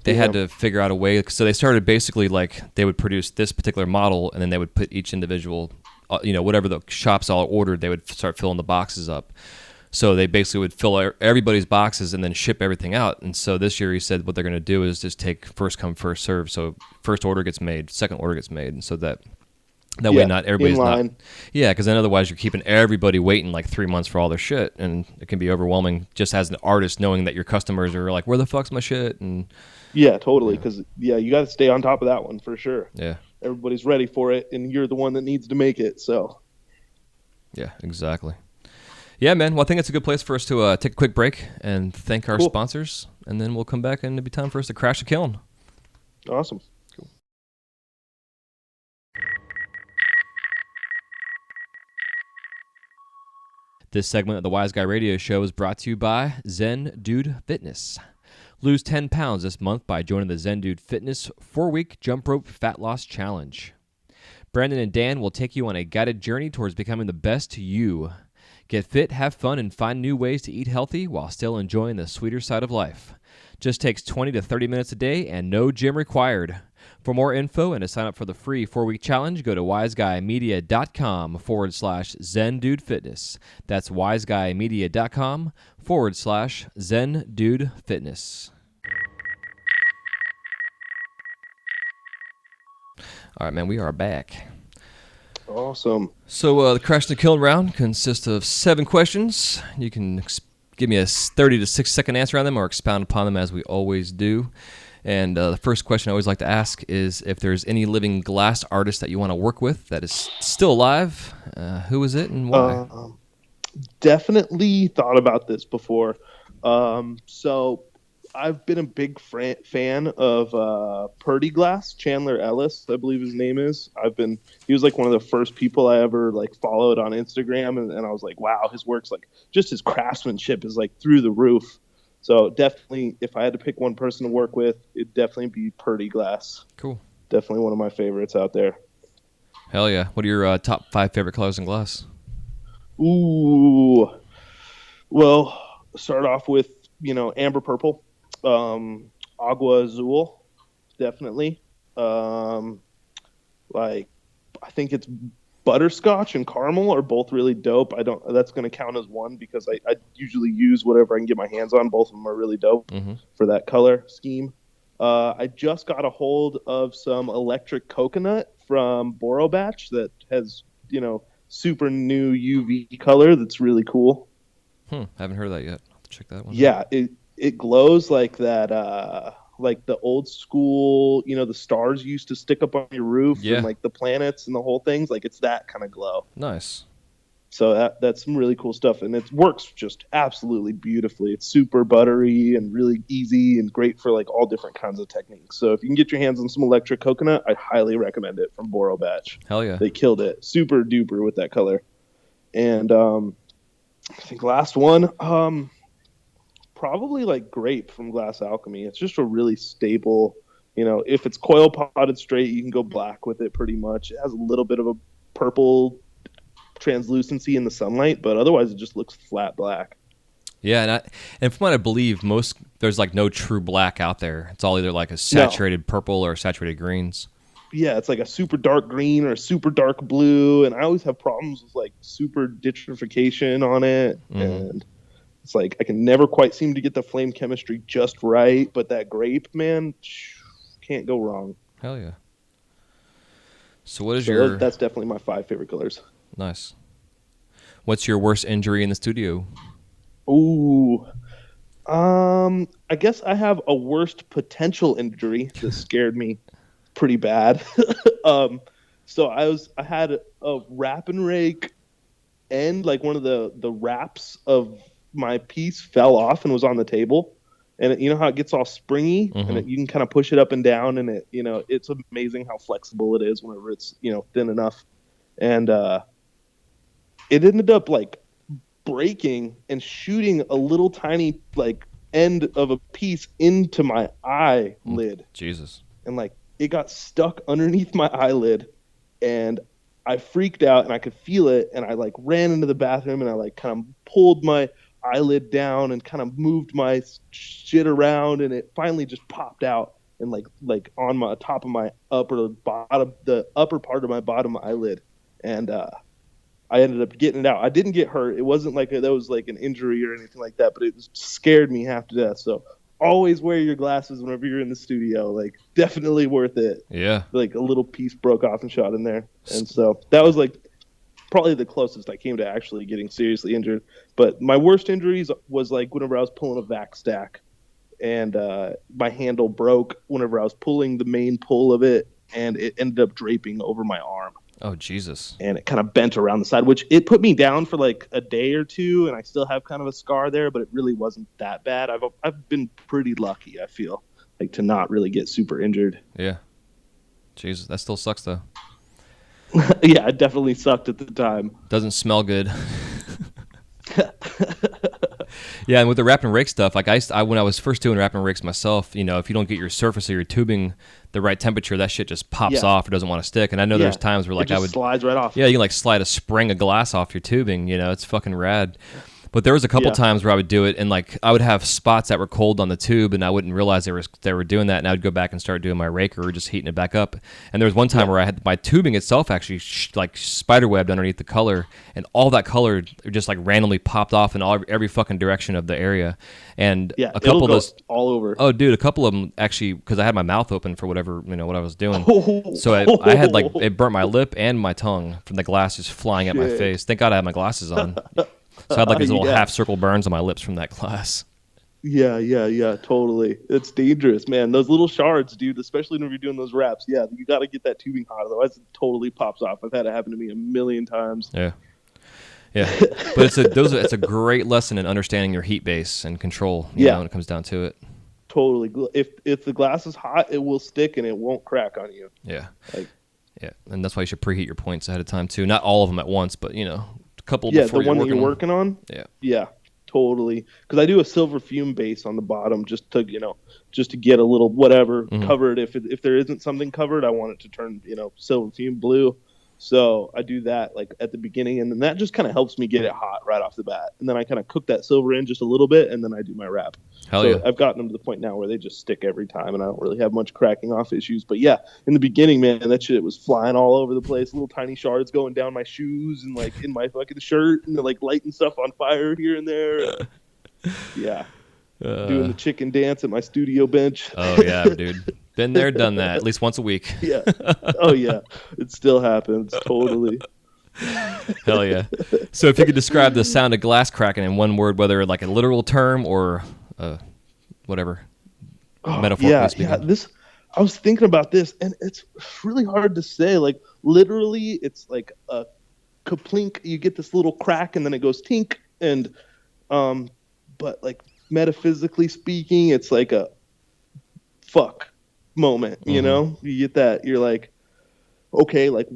they had to figure out a way, so they started basically like they would produce this particular model, and then they would put each individual whatever the shops all ordered, they would start filling the boxes up. So they basically would fill everybody's boxes and then ship everything out. And so this year he said what they're going to do is just take first come, first serve. So first order gets made, second order gets made. And so that That way, not in everybody's line. Yeah, because then otherwise you're keeping everybody waiting like 3 months for all their shit, and it can be overwhelming just as an artist knowing that your customers are like, "Where the fuck's my shit?" And Yeah, totally. Because you got to stay on top of that one for sure. yeah, Everybody's ready for it, and you're the one that needs to make it. So yeah, exactly. Yeah, man. Well, I think it's a good place for us to take a quick break and thank our Cool. sponsors, and then we'll come back and it'll be time for us to crash the kiln. awesome. This segment of the Wise Guy Radio Show is brought to you by Zen Dude Fitness. Lose 10 pounds this month by joining the Zen Dude Fitness 4-week jump rope fat loss challenge. Brandon and Dan will take you on a guided journey towards becoming the best you. Get fit, have fun, and find new ways to eat healthy while still enjoying the sweeter side of life. Just takes 20 to 30 minutes a day and no gym required. For more info and to sign up for the free 4-week challenge, go to wiseguymedia.com/ZenDudeFitness. That's wiseguymedia.com/ZenDudeFitness. All right, man, we are back. Awesome. So the Crash the Kiln round consists of 7 questions. You can give me a 30 to 60 second answer on them or expound upon them as we always do. And the first question I always like to ask is if there's any living glass artist that you want to work with that is still alive, who is it and why? Definitely thought about this before. So I've been a big fan of Purdy Glass, Chandler Ellis, I believe his name is. He was like one of the first people I ever like followed on Instagram, and I was like, wow, his work's like, just his craftsmanship is like through the roof. So definitely, if I had to pick one person to work with, it'd definitely be Purdy Glass. Cool. Definitely one of my favorites out there. Hell yeah. What are your top 5 favorite colors in glass? Ooh. Well, start off with, amber purple, agua azul, definitely. I think it's butterscotch and caramel are both really dope. That's going to count as one because I usually use whatever I can get my hands on. Both of them are really dope for that color scheme. I just got a hold of some electric coconut from Boro Batch that has, super new UV color that's really cool. Haven't heard of that yet. I'll have to check that one out. Yeah, it glows like that, like the old school, the stars used to stick up on your roof and like the planets and the whole things. Like it's that kind of glow. Nice. So that's some really cool stuff, and it works just absolutely beautifully. It's super buttery and really easy and great for like all different kinds of techniques. So if you can get your hands on some electric coconut, I highly recommend it from Boro Batch. Hell yeah. They killed it. Super duper with that color. And I think last one, probably like grape from Glass Alchemy. It's just a really stable, if it's coil potted straight, you can go black with it pretty much. It has a little bit of a purple translucency in the sunlight, but otherwise it just looks flat black. Yeah, and from what I believe, there's like no true black out there. It's all either like a saturated purple or saturated greens. Yeah, it's like a super dark green or a super dark blue, and I always have problems with like super vitrification on it, and it's like I can never quite seem to get the flame chemistry just right, but that grape, man, can't go wrong. Hell yeah. So what is that's definitely my 5 favorite colors. Nice. What's your worst injury in the studio? Ooh. I guess I have a worst potential injury that scared me pretty bad. So I had a wrap and rake and like one of the wraps of my piece fell off and was on the table. And you know how it gets all springy and you can kind of push it up and down, and it's amazing how flexible it is whenever it's, thin enough. And it ended up like breaking and shooting a little tiny like end of a piece into my eyelid. Jesus. And like it got stuck underneath my eyelid, and I freaked out and I could feel it, and I like ran into the bathroom and I like kind of pulled my eyelid down and kind of moved my shit around, and it finally just popped out and like on my top of my the upper part of my bottom eyelid, and I ended up getting it out. I didn't get hurt. It wasn't like that was like an injury or anything like that, but it scared me half to death. So always wear your glasses whenever you're in the studio. Like, definitely worth it. Yeah. Like, a little piece broke off and shot in there. And so that was like probably the closest I came to actually getting seriously injured. But my worst injuries was like whenever I was pulling a vac stack, and my handle broke whenever I was pulling the main pull of it, and it ended up draping over my arm. Oh, Jesus. And it kind of bent around the side, which it put me down for like a day or two, and I still have kind of a scar there, but it really wasn't that bad. I've been pretty lucky, I feel, like, to not really get super injured. Yeah. Jesus, that still sucks though. Yeah, it definitely sucked at the time. Doesn't smell good. Yeah, and with the wrap and rake stuff, like I when I was first doing wrap and rakes myself, you know, if you don't get your surface or your tubing the right temperature, that shit just pops off or doesn't want to stick. And I know there's times where like it just slides right off. Yeah, you can like slide a spring of glass off your tubing, you know, it's fucking rad. But there was a couple times where I would do it, and like I would have spots that were cold on the tube, and I wouldn't realize they were doing that, and I would go back and start doing my rake or just heating it back up. And there was one time where I had my tubing itself actually like spiderwebbed underneath the color, and all that color just like randomly popped off in every fucking direction of the area. And a couple of those all over. Oh, dude, a couple of them actually, because I had my mouth open for whatever, you know, what I was doing. So I had like it burnt my lip and my tongue from the glass just flying at my face. Thank God I had my glasses on. So I had like these little half circle burns on my lips from that glass. Yeah, totally. It's dangerous, man. Those little shards, dude, especially when you're doing those wraps. Yeah, you got to get that tubing hot, otherwise it totally pops off. I've had it happen to me a million times. Yeah. But it's a great lesson in understanding your heat base and control, you know, when it comes down to it. Totally. If the glass is hot, it will stick and it won't crack on you. Yeah. Yeah, and that's why you should preheat your points ahead of time too. Not all of them at once, but you know, a couple. Yeah, the one that you're working on. Yeah, totally. Because I do a silver fume base on the bottom just to get a little whatever covered. If there isn't something covered, I want it to turn silver fume blue. So I do that like at the beginning, and then that just kind of helps me get it hot right off the bat. And then I kind of cook that silver in just a little bit, and then I do my wrap. Hell yeah. I've gotten them to the point now where they just stick every time, and I don't really have much cracking off issues. But yeah, in the beginning, man, that shit was flying all over the place. Little tiny shards going down my shoes and like in my fucking shirt, and like lighting stuff on fire here and there. Yeah. Doing the chicken dance at my studio bench. Oh yeah, dude. Been there, done that. At least once a week. Yeah. Oh yeah. It still happens. Totally. Hell yeah. So if you could describe the sound of glass cracking in one word, whether like a literal term or whatever, metaphorically speaking. Yeah. I was thinking about this, and it's really hard to say. Like literally, it's like a kaplink. You get this little crack, and then it goes tink. And but like metaphysically speaking, it's like a fuck moment. You know, you get that. You're like, okay, like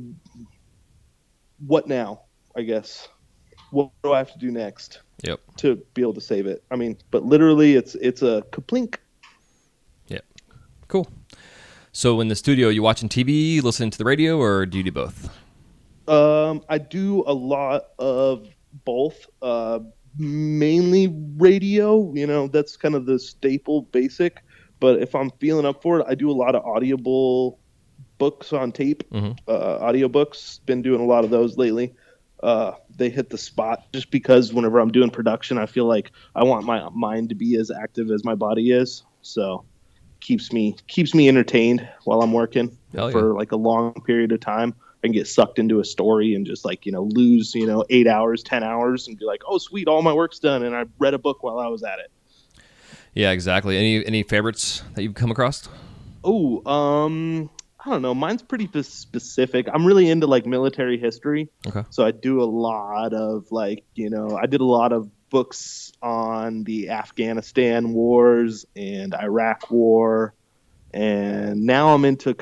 what now? I guess. What do I have to do next? Yep. To be able to save it. I mean, but literally, it's a kaplink. Yeah. Cool. So in the studio, you watching TV, listening to the radio, or do you do both? I do a lot of both. Mainly radio. You know, that's kind of the staple basic. But if I'm feeling up for it, I do a lot of audible books on tape. Audiobooks. Been doing a lot of those lately. They hit the spot just because whenever I'm doing production, I feel like I want my mind to be as active as my body is. So keeps me entertained while I'm working for like a long period of time. I can get sucked into a story and just like, lose, 8 hours, 10 hours and be like, oh, sweet, all my work's done. And I read a book while I was at it. Yeah, exactly. Any favorites that you've come across? Oh, I don't know. Mine's pretty specific. I'm really into like military history. Okay. So I do a lot of like, I did a lot of books on the Afghanistan wars and Iraq war. And now I'm into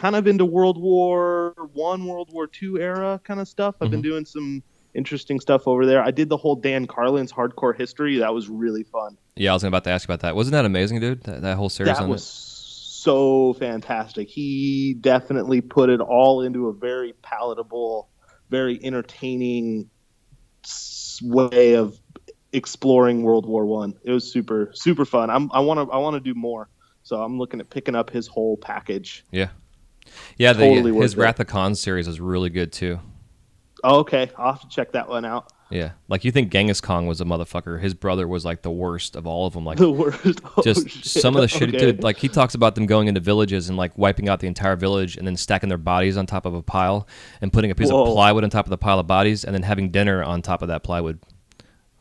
World War I, World War II era kind of stuff. I've been doing some interesting stuff over there. I did the whole Dan Carlin's hardcore history. That was really fun. Yeah, I was about to ask you about that. Wasn't that amazing, dude? That whole series on it? That was so fantastic. He definitely put it all into a very palatable, very entertaining way of exploring World War I. It was super, super fun. I want to do more. So I'm looking at picking up his whole package. Yeah. Yeah, his Wrath of Khan series is really good too. Oh, okay. I'll have to check that one out. Yeah, like you think Genghis Khan was a motherfucker. His brother was like the worst of all of them. Like The worst. Oh, just shit. some of the shit, Okay. dude. Like he talks about them going into villages and like wiping out the entire village and then stacking their bodies on top of a pile and putting a piece Whoa. of plywood on top of the pile of bodies and then having dinner on top of that plywood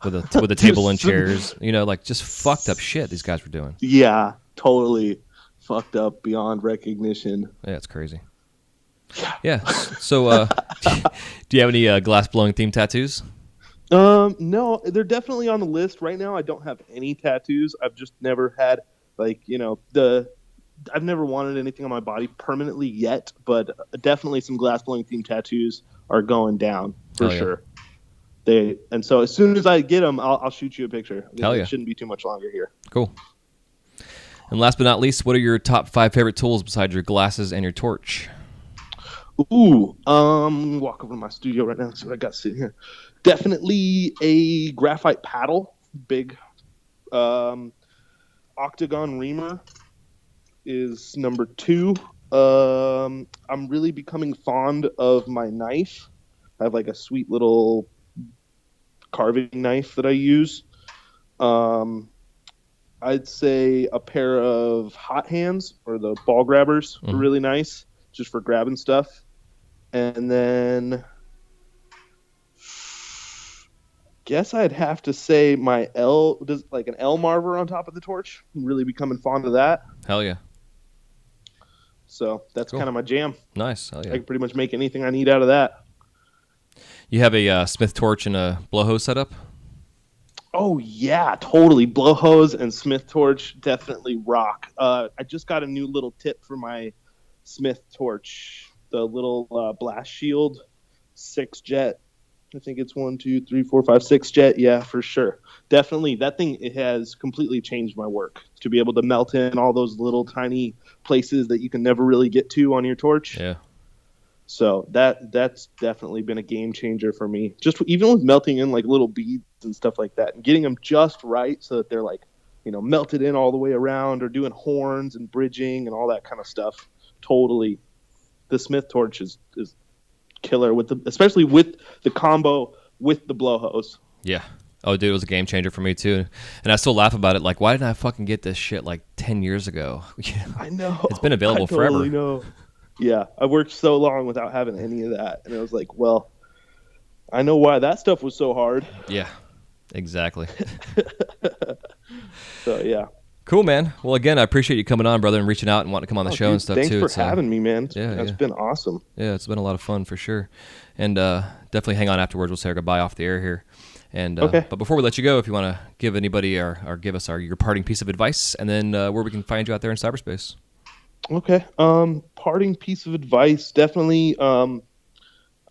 with a table and chairs. You know, like just fucked up shit these guys were doing. Yeah, totally fucked up beyond recognition. Yeah, it's crazy. Yeah. So, do you have any glass blowing themed tattoos? No, they're definitely on the list right now. I don't have any tattoos. I've just never had I've never wanted anything on my body permanently yet, but definitely some glass blowing themed tattoos are going down for Hell yeah. sure. And so as soon as I get them, I'll shoot you a picture. Hell yeah. It shouldn't be too much longer here. Cool. And last but not least, what are your top 5 favorite tools besides your glasses and your torch? Ooh, walk over to my studio right now and see what I got sitting here. Definitely a graphite paddle, big octagon reamer is number 2. I'm really becoming fond of my knife. I have like a sweet little carving knife that I use. I'd say a pair of hot hands or the ball grabbers are really nice, just for grabbing stuff. And then guess I'd have to say my an L marver on top of the torch. I'm really becoming fond of that. Hell yeah. So that's Cool. kind of my jam. Nice. Hell I yeah. can pretty much make anything I need out of that. You have a Smith torch and a blowhose setup? Oh yeah, totally. Blowhose and Smith torch definitely rock. I just got a new little tip for my Smith torch. The little blast shield, 6 jet. I think it's 1, 2, 3, 4, 5, 6 jet. Yeah, for sure. Definitely. That thing, it has completely changed my work to be able to melt in all those little tiny places that you can never really get to on your torch. Yeah. So that's definitely been a game changer for me. Just even with melting in like little beads and stuff like that and getting them just right so that they're like, melted in all the way around, or doing horns and bridging and all that kind of stuff. Totally. The Smith torch is killer especially with the combo with the blowhose. Yeah. Oh, dude, it was a game changer for me too. And I still laugh about it. Like, why didn't I fucking get this shit like 10 years ago? I know. It's been available forever. Totally know. Yeah, I worked so long without having any of that. And I was like, well, I know why that stuff was so hard. Yeah, exactly. So, yeah. Cool, man. Well, again, I appreciate you coming on, brother, and reaching out and wanting to come on the show Dude, and stuff thanks too. for having me, man. It's been awesome. Yeah, it's been a lot of fun for sure. And definitely hang on afterwards. We'll say our goodbye off the air here. And Okay. But before we let you go, if you want to give anybody or give us your parting piece of advice, and then where we can find you out there in cyberspace. Okay. Parting piece of advice, definitely. I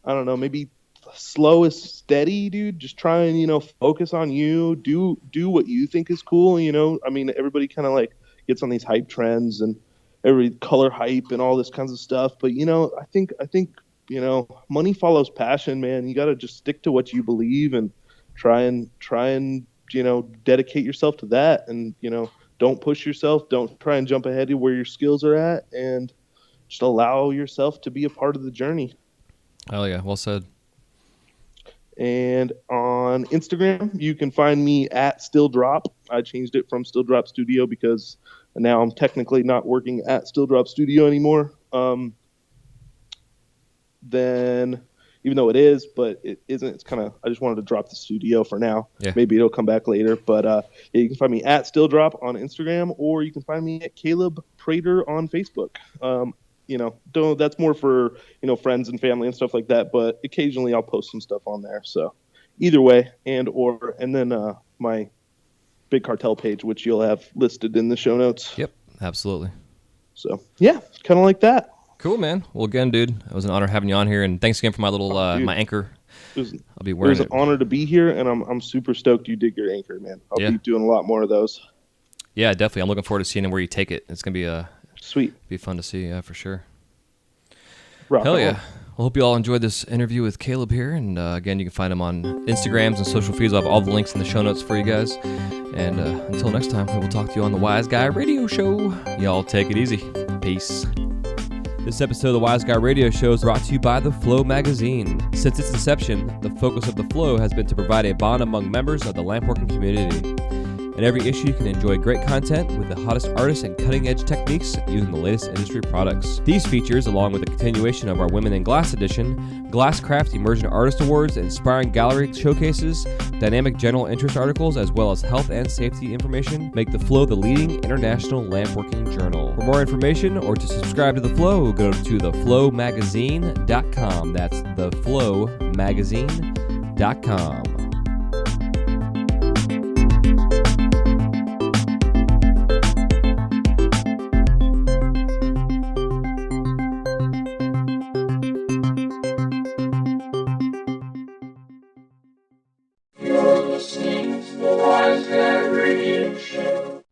don't know, maybe slow is steady, dude. Just try and focus on you. Do what you think is cool. I mean, everybody kind of like gets on these hype trends and every color hype and all this kinds of stuff. But I think money follows passion, man. You got to just stick to what you believe and try and dedicate yourself to that. And don't push yourself. Don't try and jump ahead of where your skills are at, and just allow yourself to be a part of the journey. Oh yeah, well said. And on Instagram, you can find me at Still Drop. I changed it from Still Drop Studio because now I'm technically not working at Still Drop Studio anymore. Then, even though it is, but it isn't, it's kind of, I just wanted to drop the studio for now. Yeah. Maybe it'll come back later. But yeah, you can find me at Still Drop on Instagram, or you can find me at Caleb Prater on Facebook. That's more for, friends and family and stuff like that. But occasionally I'll post some stuff on there. So either way, and then my Big Cartel page, which you'll have listed in the show notes. Yep, absolutely. So yeah, kind of like that. Cool, man. Well, again, dude, it was an honor having you on here, and thanks again for my little my anchor. I'll be wearing it. It was an honor to be here, and I'm super stoked you dig your anchor, man. I'll be doing a lot more of those. Yeah, definitely. I'm looking forward to seeing where you take it. It's gonna be sweet. Be fun to see, yeah, for sure. Rock Hell on. yeah. Well, hope you all enjoyed this interview with Caleb here. And again, you can find him on Instagrams and social feeds. I'll have all the links in the show notes for you guys. And until next time, we will talk to you on the Wise Guy Radio Show. Y'all take it easy. Peace. This episode of the Wise Guy Radio Show is brought to you by the Flow magazine. Since its inception, the focus of the Flow has been to provide a bond among members of the lampworking community. In every issue, you can enjoy great content with the hottest artists and cutting-edge techniques using the latest industry products. These features, along with the continuation of our Women in Glass edition, Glasscraft Emerging Artist Awards, inspiring gallery showcases, dynamic general interest articles, as well as health and safety information, make the Flow the leading international lampworking journal. For more information or to subscribe to the Flow, go to theflowmagazine.com. That's theflowmagazine.com.